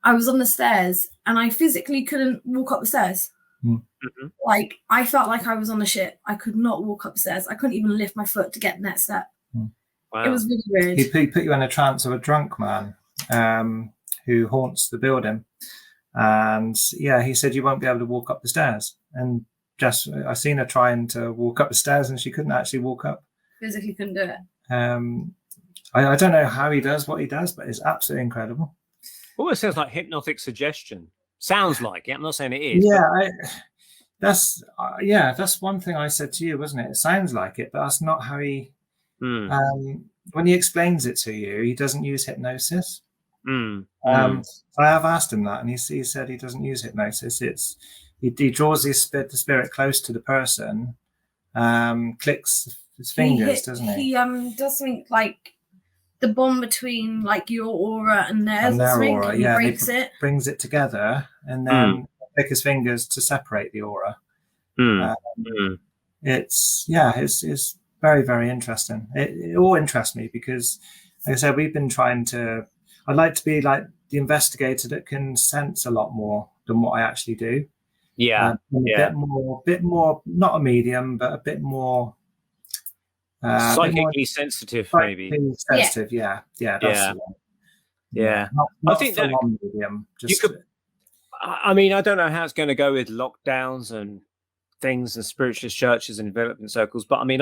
[SPEAKER 2] I was on the stairs, and I physically couldn't walk up the stairs.
[SPEAKER 3] Mm-hmm.
[SPEAKER 2] Like, I felt like I was on a ship. I could not walk upstairs. I couldn't even lift my foot to get the next step.
[SPEAKER 3] Wow.
[SPEAKER 2] It was really weird.
[SPEAKER 1] He put you in a trance of a drunk man who haunts the building. And he said you won't be able to walk up the stairs. And just I seen her trying to walk up the stairs, and she couldn't actually walk up.
[SPEAKER 2] Physically couldn't do it.
[SPEAKER 1] I don't know how he does what he does, but it's absolutely incredible.
[SPEAKER 3] Almost sounds like hypnotic suggestion. Sounds like it. I'm not saying it is.
[SPEAKER 1] Yeah, that's one thing I said to you, wasn't it? It sounds like it, but that's not how he. When he explains it to you, he doesn't use hypnosis. I have asked him that, and he said he doesn't use hypnosis. He draws the spirit close to the person, clicks his fingers, doesn't he?
[SPEAKER 2] He does something like the bond between like your aura and theirs.
[SPEAKER 1] And their aura,
[SPEAKER 2] he breaks it,
[SPEAKER 1] brings it together, and then click his fingers to separate the aura. It's very, very interesting. It all interests me, because, like I said, we've been trying to. I'd like to be like the investigator that can sense a lot more than what I actually do. A bit more, not a medium, but a bit more
[SPEAKER 3] psychically sensitive, maybe.
[SPEAKER 1] Sensitive, yeah. That's the one.
[SPEAKER 3] Yeah.
[SPEAKER 1] Not
[SPEAKER 3] I think
[SPEAKER 1] that medium.
[SPEAKER 3] I mean, I don't know how it's going to go with lockdowns and things and spiritualist churches and development circles, but I mean,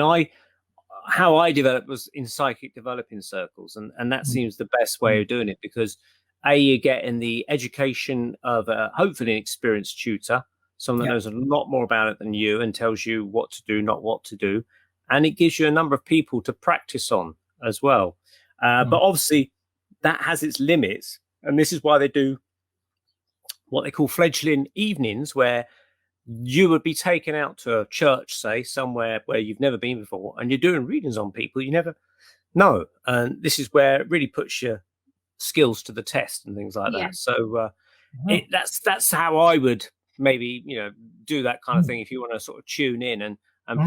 [SPEAKER 3] how I developed was in psychic developing circles, and that seems the best way of doing it, because you're getting the education of hopefully an experienced tutor, someone that knows a lot more about it than you and tells you what to do, not what to do, and it gives you a number of people to practice on as well. But obviously that has its limits, and this is why they do what they call fledgling evenings, where you would be taken out to a church, say, somewhere where you've never been before, and you're doing readings on people you never know. And this is where it really puts your skills to the test and things like that. So that's how I would maybe, do that kind of thing. If you want to sort of tune in and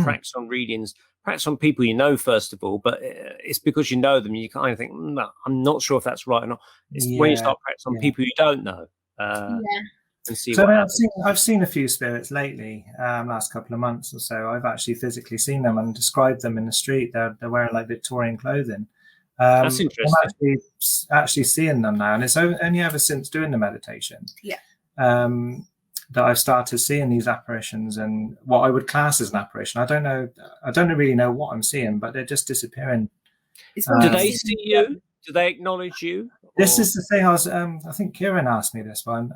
[SPEAKER 3] practice on readings, practice on people you know, first of all, but it's because you know them, you kind of think, no, I'm not sure if that's right or not. It's when you start practicing on people you don't know. And see what happens.
[SPEAKER 1] I've seen a few spirits lately, last couple of months or so. I've actually physically seen them and described them in the street. They're wearing like Victorian clothing.
[SPEAKER 3] That's interesting.
[SPEAKER 1] I'm actually seeing them now, and it's only ever since doing the meditation that I've started seeing these apparitions, and what I would class as an apparition. I don't really know what I'm seeing, but they're just disappearing.
[SPEAKER 3] Do they see you? Do they acknowledge you?
[SPEAKER 1] This is the thing. I think Kieran asked me this one.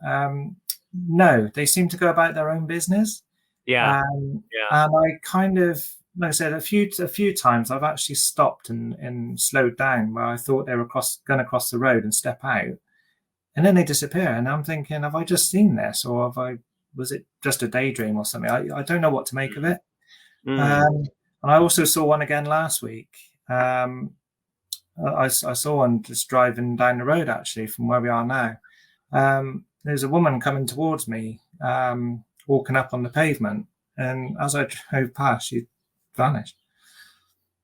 [SPEAKER 1] No, they seem to go about their own business.
[SPEAKER 3] Yeah.
[SPEAKER 1] And I kind of, like I said, a few times I've actually stopped and slowed down where I thought they were going to cross the road and step out, and then they disappear. And I'm thinking, have I just seen this, or was it just a daydream or something? I don't know what to make of it. And I also saw one again last week. I saw one just driving down the road, actually, from where we are now. There's a woman coming towards me, walking up on the pavement, and as I drove past, she vanished.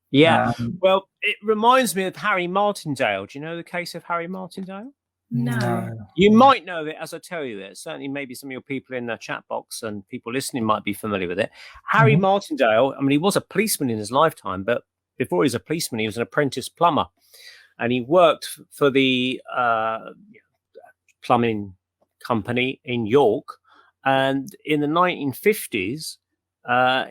[SPEAKER 3] Yeah. Well, it reminds me of Harry Martindale. Do you know the case of Harry Martindale?
[SPEAKER 2] No.
[SPEAKER 3] You might know it as I tell you it. Certainly, maybe some of your people in the chat box and people listening might be familiar with it. Harry Martindale, I mean, he was a policeman in his lifetime, but before he was a policeman, he was an apprentice plumber. And he worked for the plumbing company in York. And in the 1950s,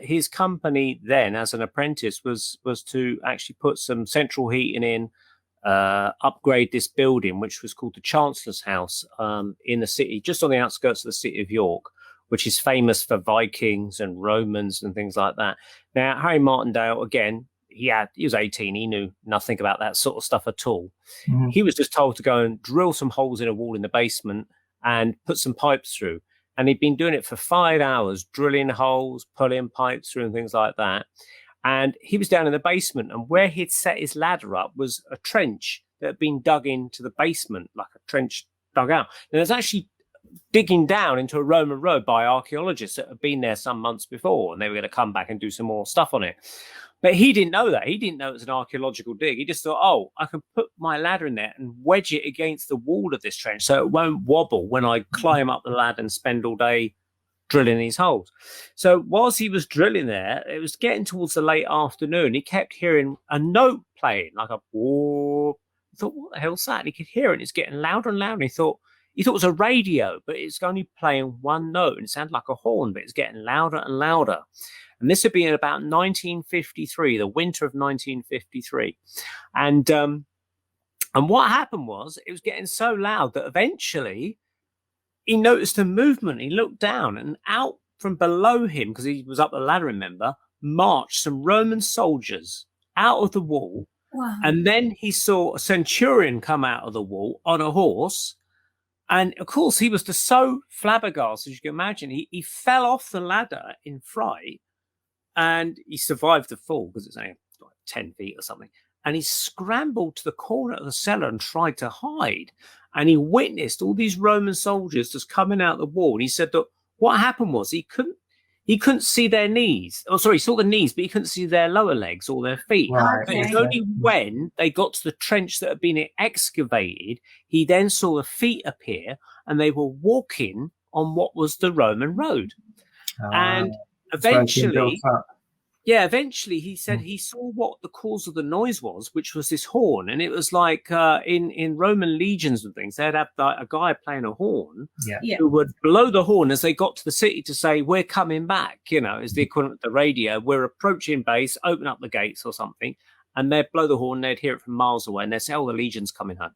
[SPEAKER 3] his company then, as an apprentice, was to actually put some central heating in, upgrade this building, which was called the Chancellor's House, in the city, just on the outskirts of the city of York, which is famous for Vikings and Romans and things like that. Now, Harry Martindale, again, he was 18. He knew nothing about that sort of stuff at all. He was just told to go and drill some holes in a wall in the basement and put some pipes through. And he'd been doing it for 5 hours, drilling holes, pulling pipes through and things like that. And he was down in the basement, and where he'd set his ladder up was a trench that had been dug into the basement, like a trench dug out. And there's actually digging down into a Roman road by archaeologists that had been there some months before, and they were going to come back and do some more stuff on it. But he didn't know that. He didn't know it was an archaeological dig. He just thought, oh, I can put my ladder in there and wedge it against the wall of this trench so it won't wobble when I climb up the ladder and spend all day drilling these holes. So whilst he was drilling there, it was getting towards the late afternoon. He kept hearing a note playing, like a whoop. He thought, what the hell's that? And he could hear it, and it's getting louder and louder. And he thought it was a radio, but it's only playing one note, and it sounded like a horn, but it's getting louder and louder. And this would be in about 1953, the winter of 1953. And what happened was, it was getting so loud that eventually he noticed a movement. He looked down, and out from below him, because he was up the ladder, remember, marched some Roman soldiers out of the wall.
[SPEAKER 2] Wow.
[SPEAKER 3] And then he saw a centurion come out of the wall on a horse. And of course, he was just so flabbergasted, as you can imagine. He fell off the ladder in fright, and he survived the fall because it's only like 10 feet or something. And he scrambled to the corner of the cellar and tried to hide. And he witnessed all these Roman soldiers just coming out the wall. And he said that what happened was he couldn't see their knees. Oh, sorry, he saw the knees, but he couldn't see their lower legs or their feet.
[SPEAKER 1] Right.
[SPEAKER 3] But it's only when they got to the trench that had been excavated, he then saw the feet appear, and they were walking on what was the Roman road. And eventually he said he saw what the cause of the noise was, which was this horn. And it was like in Roman legions and things, they'd have a guy playing a horn who would blow the horn as they got to the city to say, we're coming back, is the equivalent of the radio. We're approaching base, open up the gates or something. And they'd blow the horn, they'd hear it from miles away, and they'd say, oh, the legion's coming home.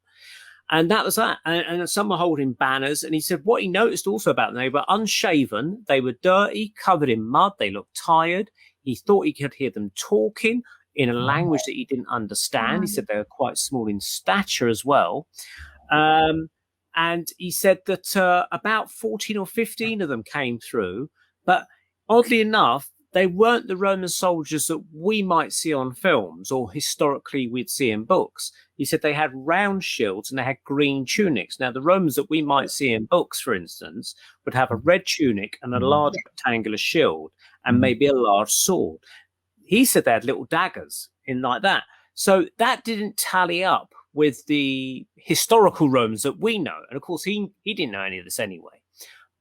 [SPEAKER 3] And that was that. And some were holding banners. And he said what he noticed also about them, they were unshaven, they were dirty, covered in mud, they looked tired. He thought he could hear them talking in a language that he didn't understand. He said they were quite small in stature as well. And he said that about 14 or 15 of them came through. But oddly enough, they weren't the Roman soldiers that we might see on films or historically we'd see in books. He said they had round shields and they had green tunics. Now, the Romans that we might see in books, for instance, would have a red tunic and a large rectangular shield and maybe a large sword. He said they had little daggers in like that. So that didn't tally up with the historical Romans that we know. And of course, he didn't know any of this anyway.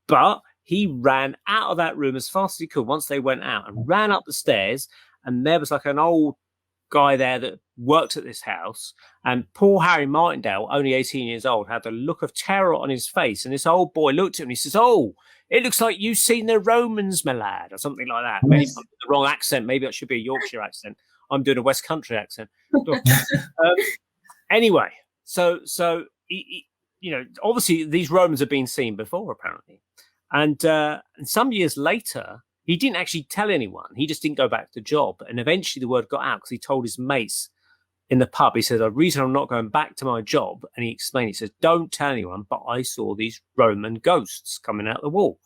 [SPEAKER 3] But he ran out of that room as fast as he could once they went out and ran up the stairs. And there was like an old guy there that worked at this house. And poor Harry Martindale, only 18 years old, had a look of terror on his face. And this old boy looked at him and he says, oh, it looks like you've seen the Romans, my lad, or something like that. Maybe the wrong accent. Maybe it should be a Yorkshire accent. I'm doing a West Country accent. Anyway, so obviously these Romans have been seen before, apparently. And some years later, he didn't actually tell anyone. He just didn't go back to the job. And eventually the word got out because he told his mates in the pub. He said, the reason I'm not going back to my job, and he explained, he says, don't tell anyone, but I saw these Roman ghosts coming out the wall.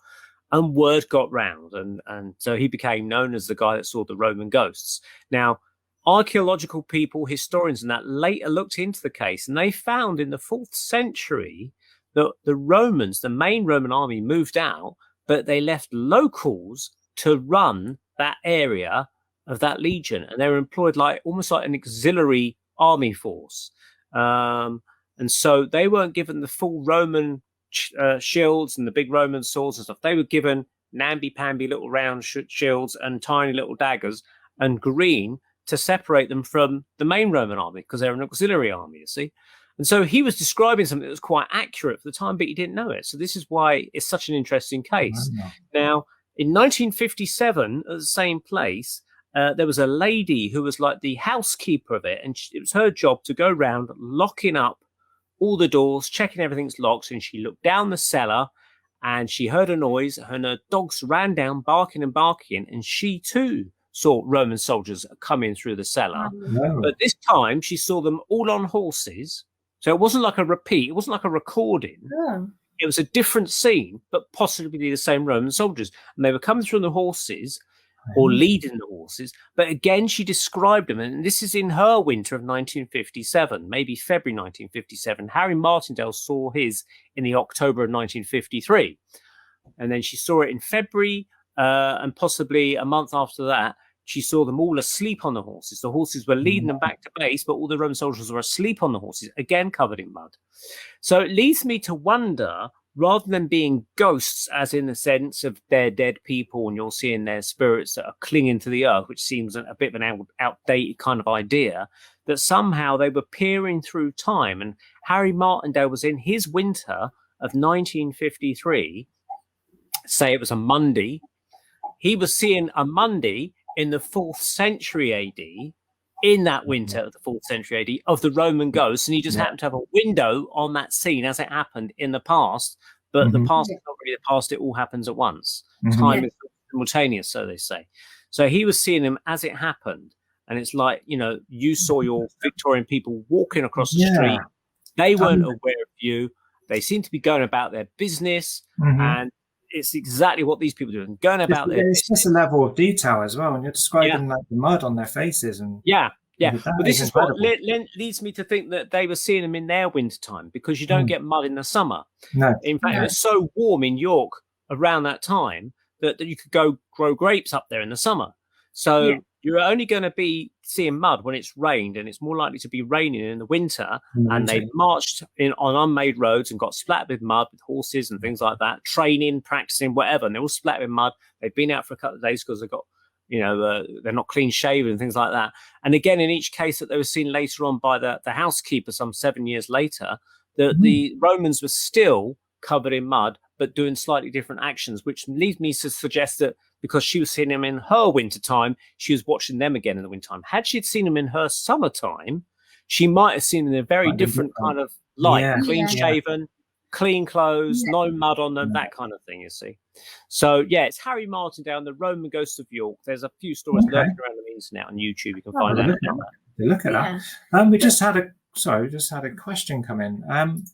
[SPEAKER 3] And word got round. And so he became known as the guy that saw the Roman ghosts. Now, archaeological people, historians and that later looked into the case, and they found in the 4th century that the Romans, the main Roman army, moved out, but they left locals to run that area of that legion, and they were employed almost like an auxiliary army force. And so they weren't given the full Roman shields and the big Roman swords and stuff. They were given namby-pamby little round shields and tiny little daggers and green to separate them from the main Roman army, because they're an auxiliary army, you see. And so he was describing something that was quite accurate for the time, but he didn't know it. So this is why it's such an interesting case. Now, in 1957, at the same place, there was a lady who was like the housekeeper of it, and it was her job to go around locking up all the doors, checking everything's locked, and she looked down the cellar, and she heard a noise, and her dogs ran down, barking, and she too saw Roman soldiers coming through the cellar. But this time, she saw them all on horses. So it wasn't like a repeat. It wasn't like a recording. It was a different scene, but possibly the same Roman soldiers. And they were coming through on the horses or leading the horses. But again, she described them. And this is in her winter of 1957, maybe February 1957. Harry Martindale saw his in the October of 1953. And then she saw it in February and possibly a month after that. She saw them all asleep on the horses. The horses were leading them back to base, but all the Roman soldiers were asleep on the horses, again covered in mud. So it leads me to wonder, rather than being ghosts, as in the sense of they're dead people and you're seeing their spirits that are clinging to the earth, which seems a bit of an outdated kind of idea, that somehow they were peering through time. And Harry Martindale was in his winter of 1953, say it was a Monday. He was seeing a Monday in the 4th century AD, in that winter of the 4th century AD, of the Roman ghosts, and he just happened to have a window on that scene as it happened in the past, but the past is not really the past, it all happens at once. Time is simultaneous, so they say. So he was seeing them as it happened, and it's like, you saw your Victorian people walking across the street, they weren't aware of you, they seemed to be going about their business, and it's exactly what these people do, and going about
[SPEAKER 1] it's just a level of detail as well, and you're describing like the mud on their faces, and
[SPEAKER 3] but this is what leads me to think that they were seeing them in their winter time, because you don't get mud in the summer. In fact, it was so warm in York around that time that you could go grow grapes up there in the summer. So you're only going to be seeing mud when it's rained, and it's more likely to be raining in the winter. And they marched on unmade roads and got splattered with mud with horses and things like that, training, practicing, whatever. And they're all splattered with mud. They've been out for a couple of days because they've got, they're not clean shaven and things like that. And again, in each case that they were seen later on by the housekeeper some 7 years later, the Romans were still covered in mud, but doing slightly different actions, which leads me to suggest that because she was seeing them in her wintertime, she was watching them again in the wintertime. Had she seen them in her summertime, she might have seen them in a very different kind of light, clean-shaven, clean clothes, no mud on them, that kind of thing, you see. So, it's Harry Martindale and the Roman Ghosts of York. There's a few stories lurking around the internet on YouTube. You can find out.
[SPEAKER 1] Look at that. We just had a question come in.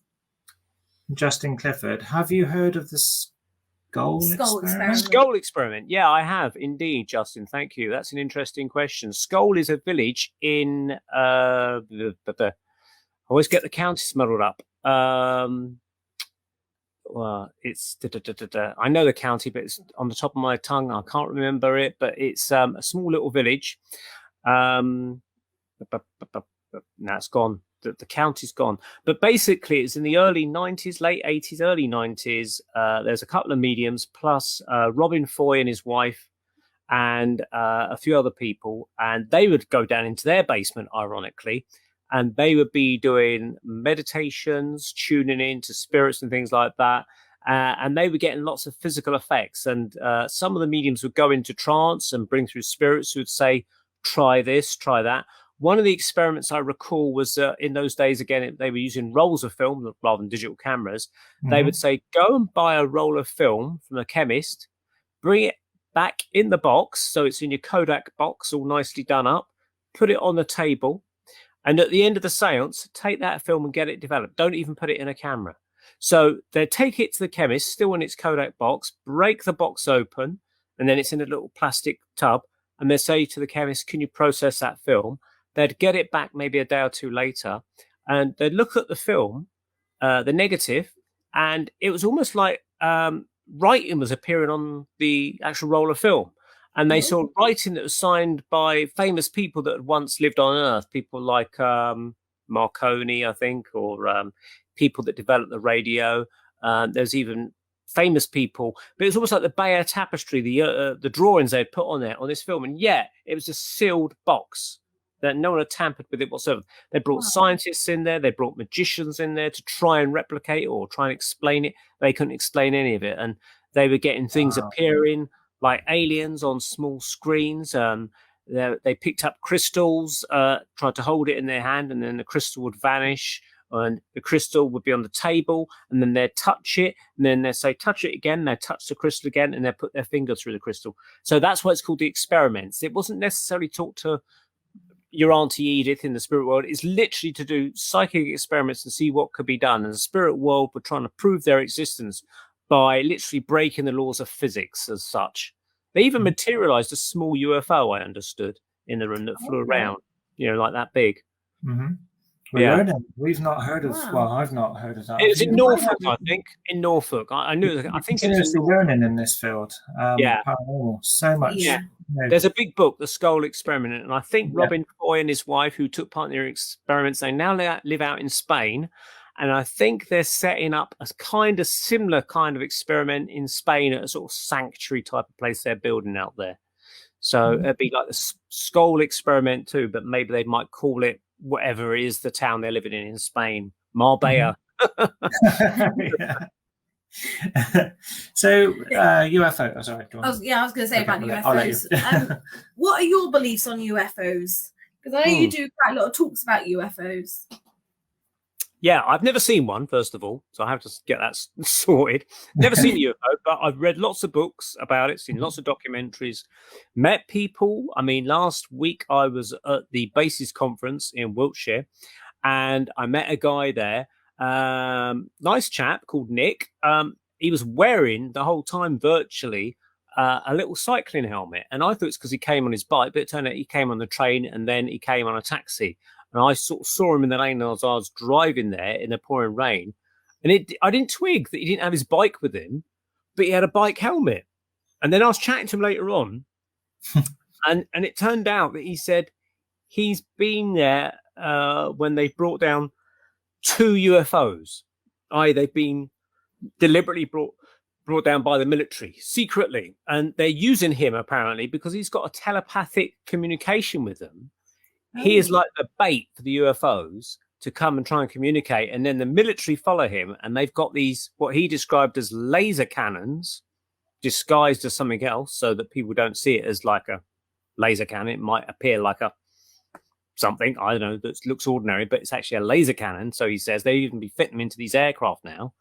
[SPEAKER 1] Justin Clifford, have you heard of the Scole experiment?
[SPEAKER 3] Scole experiment. Yeah, I have indeed, Justin. Thank you. That's an interesting question. Scole is a village in I always get the counties muddled up. Well, it's I know the county, but it's on the top of my tongue. I can't remember it, but it's a small little village. Now it's gone. The county's gone, but basically it's in the early 90s, late 80s, early 90s. There's a couple of mediums plus Robin Foy and his wife and a few other people, and they would go down into their basement, ironically, and they would be doing meditations, tuning in to spirits and things like that, and they were getting lots of physical effects. And some of the mediums would go into trance and bring through spirits who would say, try this, try that. one of the experiments I recall was in those days, again, they were using rolls of film rather than digital cameras. They would say, go and buy a roll of film from a chemist, bring it back in the box, so it's in your Kodak box, all nicely done up, put it on the table, and at the end of the seance, take that film and get it developed. Don't even put it in a camera. So they take it to the chemist, still in its Kodak box, break the box open, and then it's in a little plastic tub, and they say to the chemist, can you process that film? They'd get it back maybe a day or two later, and they'd look at the film, the negative, and it was almost like writing was appearing on the actual roll of film. And they saw writing that was signed by famous people that had once lived on Earth, people like Marconi, I think, or people that developed the radio. There's even famous people, but it was almost like the Bayer Tapestry, the drawings they'd put on there on this film. And yet it was a sealed box that no one had tampered with it whatsoever. They brought scientists in there, they brought magicians in there to try and replicate or try and explain it. They couldn't explain any of it. And they were getting things appearing like aliens on small screens. They picked up crystals, tried to hold it in their hand, and then the crystal would vanish, and the crystal would be on the table, and then they'd touch it, and then they'd say, touch it again, they'd touch the crystal again, and they'd put their finger through the crystal. So that's why it's called the experiments. It wasn't necessarily taught to your Auntie Edith in the spirit world. It's literally to do psychic experiments and see what could be done. And the spirit world were trying to prove their existence by literally breaking the laws of physics as such. They even materialized a small UFO, I understood, in the room that flew around, like that big.
[SPEAKER 1] We've not heard of, well, I've not heard of that.
[SPEAKER 3] It was in Norfolk, I think. In Norfolk. I knew, I think it was
[SPEAKER 1] learning in this field. So much.
[SPEAKER 3] Yeah. There's a big book, The Scole Experiment, and I think Robin Foy and his wife, who took part in their experiments, they now live out in Spain. And I think they're setting up a kind of similar kind of experiment in Spain at a sort of sanctuary type of place they're building out there. So it'd be like the Scole Experiment too, but maybe they might call it whatever it is the town they're living in Spain, Marbella.
[SPEAKER 1] So UFO. Oh, sorry.
[SPEAKER 2] I was going to say about UFOs. What are your beliefs on UFOs? Because I know you do quite a lot of talks about UFOs.
[SPEAKER 3] Yeah, I've never seen one, first of all, so I have to get that sorted. Never seen a UFO, but I've read lots of books about it, seen lots of documentaries, met people. I mean, last week I was at the Bases conference in Wiltshire, and I met a guy there, nice chap called Nick. He was wearing the whole time virtually a little cycling helmet, and I thought it's because he came on his bike, but it turned out he came on the train and then he came on a taxi. And I sort of saw him in the lane as I was driving there in the pouring rain. And I didn't twig that he didn't have his bike with him, but he had a bike helmet. And then I was chatting to him later on. and it turned out that he said he's been there when they brought down 2 UFOs. They've been deliberately brought down by the military secretly. And they're using him apparently because he's got a telepathic communication with them. He is like the bait for the UFOs to come and try and communicate. And then the military follow him. And they've got these, what he described as laser cannons, disguised as something else so that people don't see it as like a laser cannon. It might appear like a something, I don't know, that looks ordinary, but it's actually a laser cannon. So he says they even be fitting them into these aircraft now.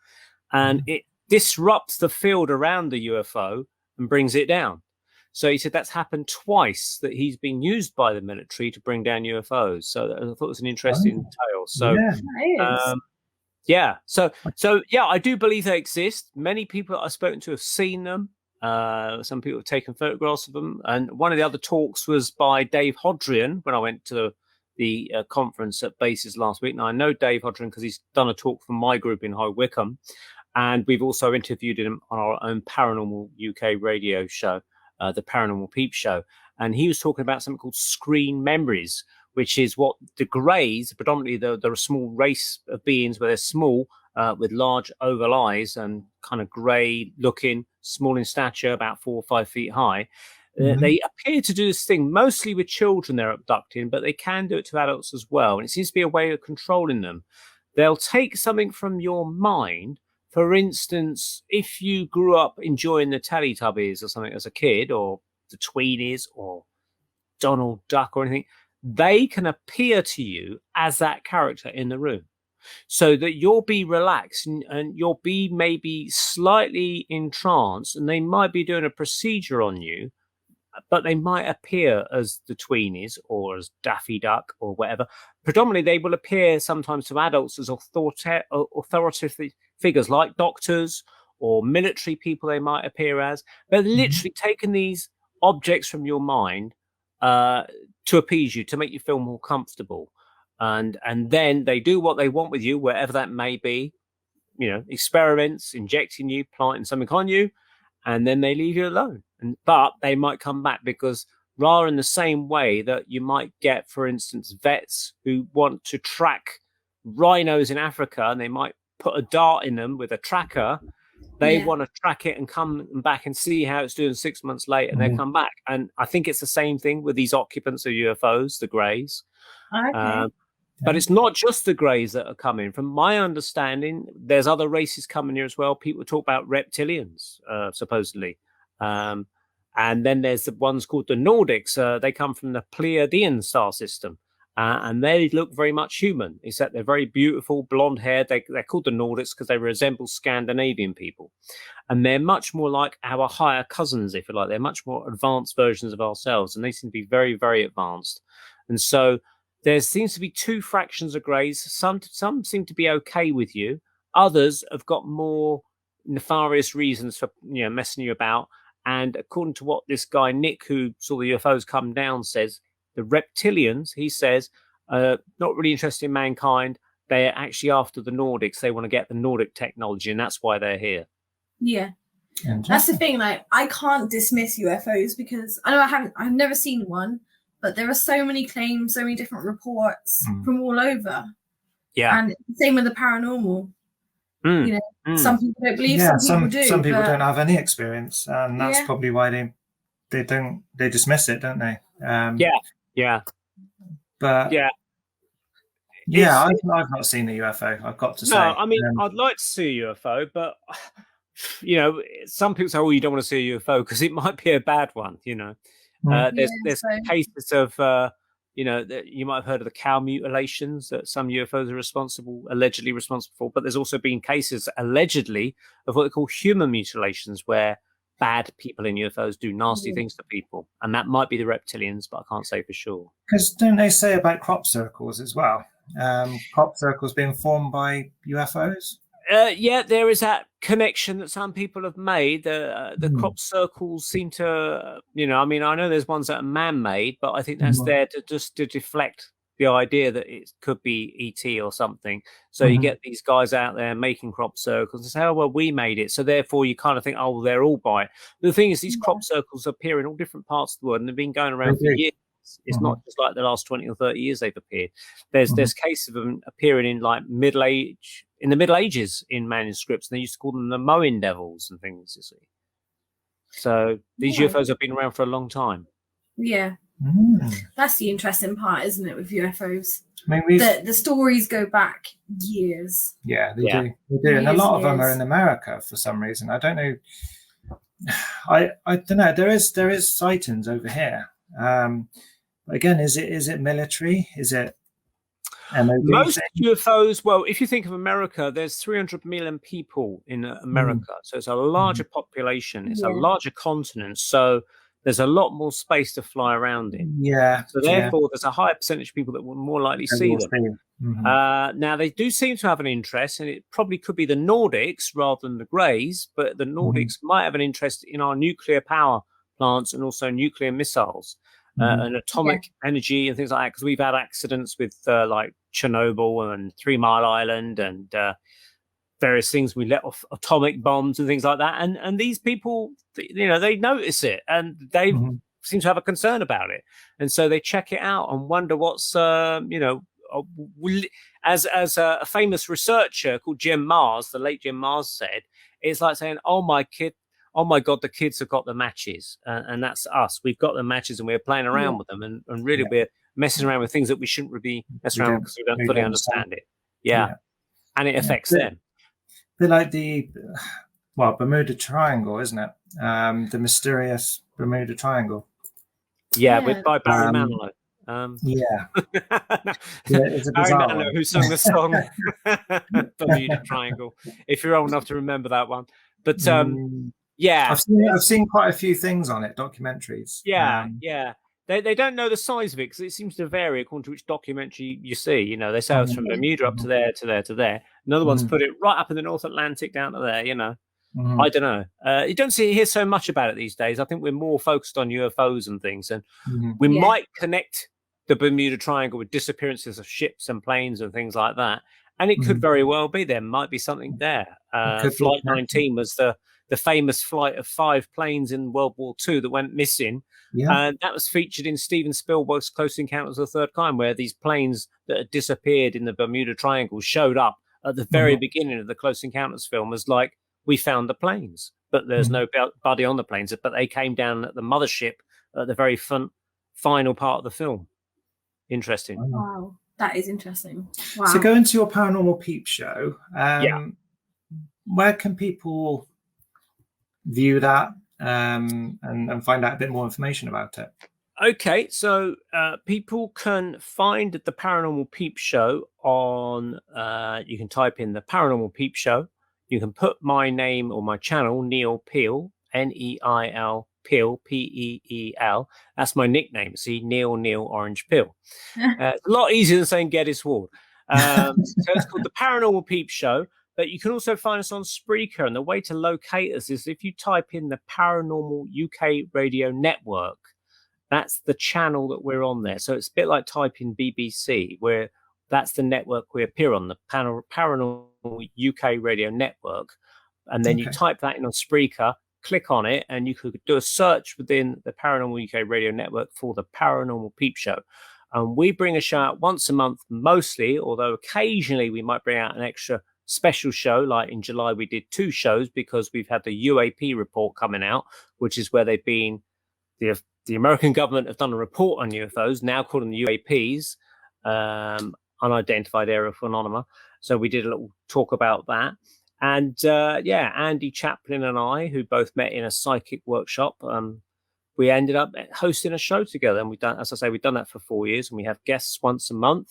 [SPEAKER 3] And it disrupts the field around the UFO and brings it down. So he said that's happened twice, that he's been used by the military to bring down UFOs. So I thought it was an interesting tale. So, So I do believe they exist. Many people I've spoken to have seen them. Some people have taken photographs of them. And one of the other talks was by Dave Hodrian when I went to the conference at Bases last week. Now, I know Dave Hodrian because he's done a talk for my group in High Wycombe. And we've also interviewed him on our own Paranormal UK radio show. The Paranormal Peep Show, and he was talking about something called screen memories, which is what the Greys, predominantly they're a small race of beings where they're small with large oval eyes and kind of grey looking, small in stature, about 4 or 5 feet high. They appear to do this thing mostly with children they're abducting, but they can do it to adults as well. And it seems to be a way of controlling them. They'll take something from your mind. For instance, if you grew up enjoying the Teletubbies or something as a kid, or the Tweenies or Donald Duck or anything, they can appear to you as that character in the room, so that you'll be relaxed and you'll be maybe slightly in trance, and they might be doing a procedure on you, but they might appear as the Tweenies or as Daffy Duck or whatever. Predominantly, they will appear sometimes to adults as authoritative figures like doctors or military people they might appear as. They're literally taking these objects from your mind to appease you, to make you feel more comfortable. And then they do what they want with you, wherever that may be, experiments, injecting you, planting something on you, and then they leave you alone. But they might come back, because rather in the same way that you might get, for instance, vets who want to track rhinos in Africa, and they might put a dart in them with a tracker. They want to track it and come back and see how it's doing 6 months later, and they come back. And I think it's the same thing with these occupants of UFOs, the Greys.
[SPEAKER 2] Okay.
[SPEAKER 3] But it's not just the Greys that are coming. From my understanding, there's other races coming here as well. People talk about reptilians, supposedly. And then there's the ones called the Nordics. They come from the Pleiadian star system. And they look very much human, except they're very beautiful, blonde hair. They're called the Nordics because they resemble Scandinavian people. And they're much more like our higher cousins, if you like. They're much more advanced versions of ourselves. And they seem to be very, very advanced. And so there seems to be two fractions of Greys. Some seem to be okay with you. Others have got more nefarious reasons for messing you about. And according to what this guy, Nick, who saw the UFOs come down, says, the reptilians, he says, not really interested in mankind. They're actually after the Nordics. They want to get the Nordic technology, and that's why they're here.
[SPEAKER 2] Yeah. That's the thing. Like, I can't dismiss UFOs because I know I've never seen one, but there are so many claims, so many different reports from all over.
[SPEAKER 3] Yeah.
[SPEAKER 2] And same with the paranormal. Some people don't believe, some people do.
[SPEAKER 1] Some people don't have any experience, and that's probably why they dismiss it, don't they? But I've not seen a UFO. I've got to say.
[SPEAKER 3] No, I mean, I'd like to see a UFO, but some people say, "Oh, you don't want to see a UFO because it might be a bad one." There's cases of that you might have heard of the cow mutilations that some UFOs are allegedly responsible for, but there's also been cases allegedly of what they call human mutilations, where bad people in UFOs do nasty things to people, and that might be the reptilians, but I can't say for sure.
[SPEAKER 1] Because don't they say about crop circles as well? Crop circles being formed by UFOs?
[SPEAKER 3] There is that connection that some people have made. The crop circles seem to, I mean, I know there's ones that are man-made, but I think that's there to deflect the idea that it could be ET or something. So you get these guys out there making crop circles and say, oh, well, we made it. So therefore you kind of think, oh, they're all by it. But the thing is, these crop circles appear in all different parts of the world, and they've been going around for years. It's not just like the last 20 or 30 years they've appeared. There's cases of them appearing in like in the Middle Ages in manuscripts, and they used to call them the mowing devils and things, you see. So these UFOs have been around for a long time.
[SPEAKER 2] Yeah. That's the interesting part, isn't it, with UFOs?
[SPEAKER 1] I mean,
[SPEAKER 2] the stories go back years.
[SPEAKER 1] Yeah, they do. They do. And a lot of them are in America for some reason. I don't know. I don't know. There is sightings over here. Again, is it military? Is it MOD?
[SPEAKER 3] Most UFOs, well, if you think of America, there's 300 million people in America. So it's a larger population. It's a larger continent. So there's a lot more space to fly around in. Yeah. So therefore, there's a higher percentage of people that will more likely see them. Now, they do seem to have an interest, and it probably could be the Nordics rather than the Greys, but the Nordics might have an interest in our nuclear power plants and also nuclear missiles and atomic energy and things like that, because we've had accidents with like Chernobyl and 3 Mile Island and various things. We let off atomic bombs and things like that, and these people, they notice it, and they seem to have a concern about it, and so they check it out and wonder what's as a famous researcher called Jim Mars, the late Jim Mars, said, it's like saying, oh my God, the kids have got the matches, and that's us. We've got the matches and we're playing around with them, and really we're messing around with things that we shouldn't really be messing around with because we don't fully understand it. And it affects them.
[SPEAKER 1] A bit like the Bermuda Triangle, isn't it? The mysterious Bermuda Triangle.
[SPEAKER 3] With by Barry Manilow.
[SPEAKER 1] Yeah, it's a
[SPEAKER 3] Harry
[SPEAKER 1] bizarre
[SPEAKER 3] Martindale,
[SPEAKER 1] one.
[SPEAKER 3] who sung the song Bermuda Triangle, if you're old enough to remember that one. But yeah,
[SPEAKER 1] I've seen quite a few things on it, documentaries.
[SPEAKER 3] Yeah. They don't know the size of it because it seems to vary according to which documentary you see. You know, they say it's from Bermuda up to there, to there, to there. Another one's put it right up in the North Atlantic down to there, you know. I don't know. You don't hear so much about it these days. I think we're more focused on UFOs and things. And we might connect the Bermuda Triangle with disappearances of ships and planes and things like that. And it could very well be there might be something there. Flight 19 was the famous flight of 5 planes in World War II that went missing. And that was featured in Steven Spielberg's Close Encounters of the Third Kind, where these planes that had disappeared in the Bermuda Triangle showed up at the very beginning of the Close Encounters film as like, we found the planes, but there's nobody on the planes, but they came down at the mothership at the very final part of the film. Interesting.
[SPEAKER 2] Wow, that is interesting. Wow.
[SPEAKER 1] So going to your Paranormal Peep Show, where can people view that and find out a bit more information about it?
[SPEAKER 3] Okay, so people can find the Paranormal Peep Show on, you can type in the Paranormal Peep Show. You can put my name or my channel, Neil Peel, Neil Peel, Peel. That's my nickname. See, Neil Orange Peel. It's a lot easier than saying Geddes-Ward. So it's called the Paranormal Peep Show. But you can also find us on Spreaker. And the way to locate us is if you type in the Paranormal UK Radio Network. That's the channel that we're on there. So it's a bit like typing BBC, where that's the network we appear on, the Paranormal UK Radio Network. And then you type that in on Spreaker, click on it, and you could do a search within the Paranormal UK Radio Network for the Paranormal Peep Show. And we bring a show out once a month mostly, although occasionally we might bring out an extra special show. Like in July, we did 2 shows because we've had the UAP report coming out, which is where they've been, the American government have done a report on UFOs, now called them the UAPs, unidentified aerial phenomena. So we did a little talk about that. And Andy Chaplin and I, who both met in a psychic workshop, we ended up hosting a show together. And we've done, as I say, we've done that for 4 years, and we have guests once a month.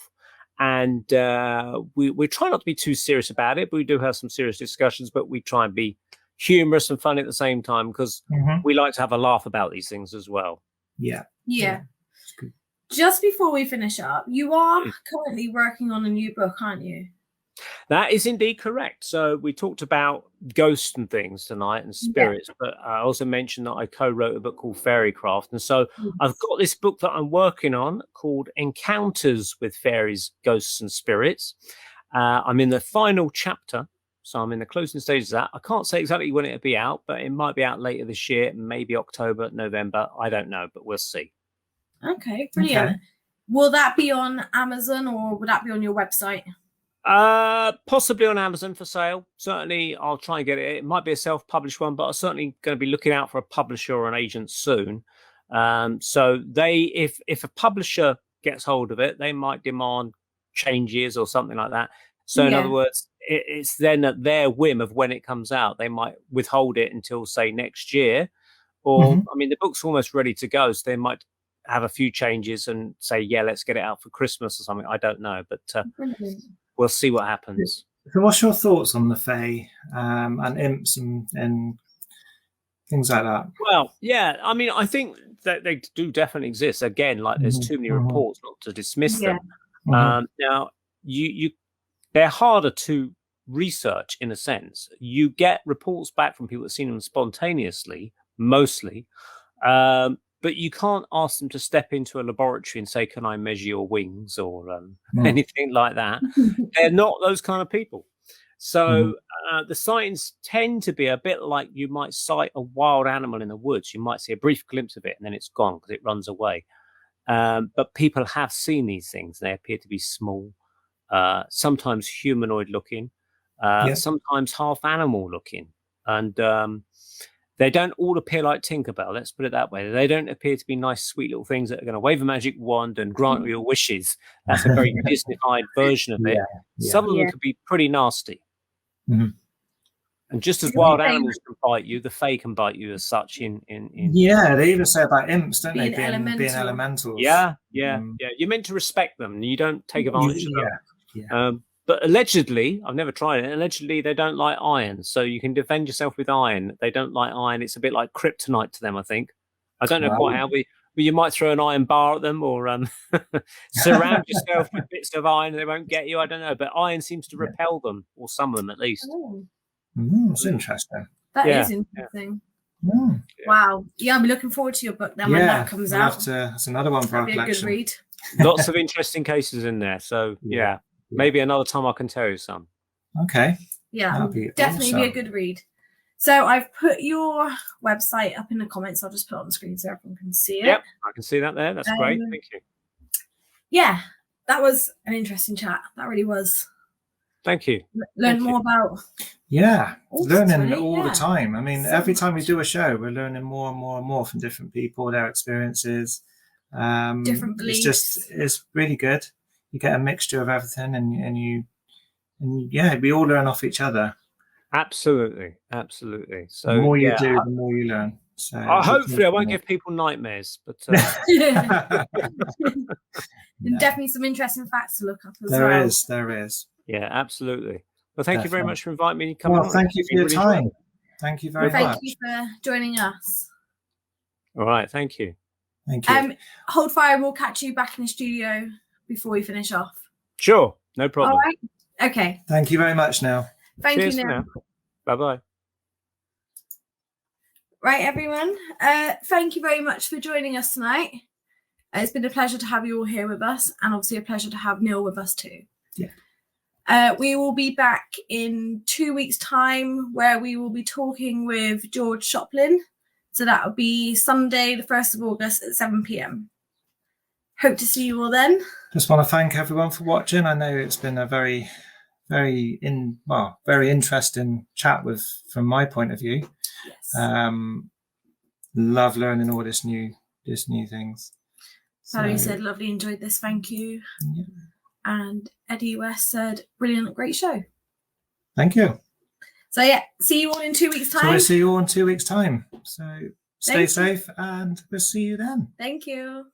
[SPEAKER 3] And we try not to be too serious about it, but we do have some serious discussions, but we try and be humorous and funny at the same time because we like to have a laugh about these things as well.
[SPEAKER 2] Yeah. Just before we finish up, you are currently working on a new book, aren't you?
[SPEAKER 3] That is indeed correct. So we talked about ghosts and things tonight and spirits, but I also mentioned that I co-wrote a book called Fairycraft. And so I've got this book that I'm working on called Encounters with Fairies, Ghosts and Spirits. I'm in the final chapter, so I'm in the closing stages of that. I can't say exactly when it'll be out, but it might be out later this year, maybe October, November. I don't know, but we'll see.
[SPEAKER 2] Okay, brilliant. Okay. Will that be on Amazon or would that be on your website?
[SPEAKER 3] Possibly on Amazon for sale. Certainly, I'll try and get it. It might be a self-published one, but I'm certainly going to be looking out for a publisher or an agent soon. So if a publisher gets hold of it, they might demand changes or something like that. So in other words, it's then at their whim of when it comes out. They might withhold it until, say, next year. Or, I mean, the book's almost ready to go, so they might have a few changes and say, yeah, let's get it out for Christmas or something. I don't know, but we'll see what happens.
[SPEAKER 1] So what's your thoughts on the Fae and imps and things like that?
[SPEAKER 3] Well, yeah, I mean, I think that they do definitely exist. Again, like there's too many reports not to dismiss them. Now, they're harder to research in a sense. You get reports back from people that have seen them spontaneously, mostly, but you can't ask them to step into a laboratory and say, can I measure your wings or anything like that. They're not those kind of people. So the sightings tend to be a bit like you might sight a wild animal in the woods. You might see a brief glimpse of it and then it's gone because it runs away. But people have seen these things. They appear to be small, sometimes humanoid looking, sometimes half animal looking. And they don't all appear like Tinkerbell, let's put it that way. They don't appear to be nice, sweet little things that are going to wave a magic wand and grant you your wishes. That's a very Disneyfied version of it. Some of them could be pretty nasty. And just as wild animals can bite you, the fae can bite you as such.
[SPEAKER 1] Yeah, they even say about imps, don't they?
[SPEAKER 2] Being
[SPEAKER 1] Elementals.
[SPEAKER 3] Yeah. You're meant to respect them, and you don't take advantage of them.
[SPEAKER 1] Yeah.
[SPEAKER 3] But allegedly, I've never tried it. Allegedly, they don't like iron, so you can defend yourself with iron. They don't like iron. It's a bit like kryptonite to them, I think. I don't know quite how, but you might throw an iron bar at them, or surround yourself with bits of iron. They won't get you. I don't know, but iron seems to repel them, or some of them at least.
[SPEAKER 1] It's interesting.
[SPEAKER 2] That is interesting. Wow. Yeah, I'll be looking forward to your book then when that comes out.
[SPEAKER 1] That's another one for our collection.
[SPEAKER 2] Be a good read.
[SPEAKER 3] Lots of interesting cases in there. So maybe another time I can tell you some.
[SPEAKER 1] Okay.
[SPEAKER 2] Yeah, definitely be a good read. So I've put your website up in the comments. I'll just put it on the screen so everyone can see it.
[SPEAKER 3] Yep, I can see that there. That's great. Thank you.
[SPEAKER 2] Yeah, that was an interesting chat. That really was.
[SPEAKER 3] Thank you.
[SPEAKER 2] Learn more about.
[SPEAKER 1] Yeah, learning all the time. I mean, every time we do a show, we're learning more and more and more from different people, their experiences.
[SPEAKER 2] Different beliefs.
[SPEAKER 1] It's really good. You get a mixture of everything, and we all learn off each other.
[SPEAKER 3] Absolutely. So
[SPEAKER 1] the more you do, the more you learn. So
[SPEAKER 3] hopefully I won't give people nightmares, but
[SPEAKER 2] and definitely some interesting facts to look up as well.
[SPEAKER 1] There is.
[SPEAKER 3] Yeah, absolutely. Well, thank you very much for inviting me to come on.
[SPEAKER 1] Thank you for your time. Thank you very much.
[SPEAKER 2] Thank you for joining us.
[SPEAKER 3] All right, thank you.
[SPEAKER 1] Thank you.
[SPEAKER 2] Hold fire, we'll catch you back in the studio before we finish off.
[SPEAKER 3] Sure, no problem.
[SPEAKER 2] All right. Okay.
[SPEAKER 1] Thank you very much, Neil.
[SPEAKER 2] Thank you, Neil.
[SPEAKER 3] Bye-bye.
[SPEAKER 2] Right, everyone. Thank you very much for joining us tonight. It's been a pleasure to have you all here with us, and obviously a pleasure to have Neil with us too.
[SPEAKER 1] Yeah.
[SPEAKER 2] We will be back in 2 weeks' time, where we will be talking with George Shoplin. So that will be Sunday, the 1st of August at 7 p.m. Hope to see you all then. Just
[SPEAKER 1] want to thank everyone for watching. I know it's been a very interesting chat from my point of view.
[SPEAKER 2] Yes.
[SPEAKER 1] Love learning all this new things.
[SPEAKER 2] Valerie said, lovely, enjoyed this, thank you.
[SPEAKER 1] Yeah.
[SPEAKER 2] And Eddie West said, brilliant, great show.
[SPEAKER 1] Thank you.
[SPEAKER 2] So see you all in 2 weeks' time.
[SPEAKER 1] So we'll see you all in 2 weeks' time. So stay safe and we'll see you then.
[SPEAKER 2] Thank you.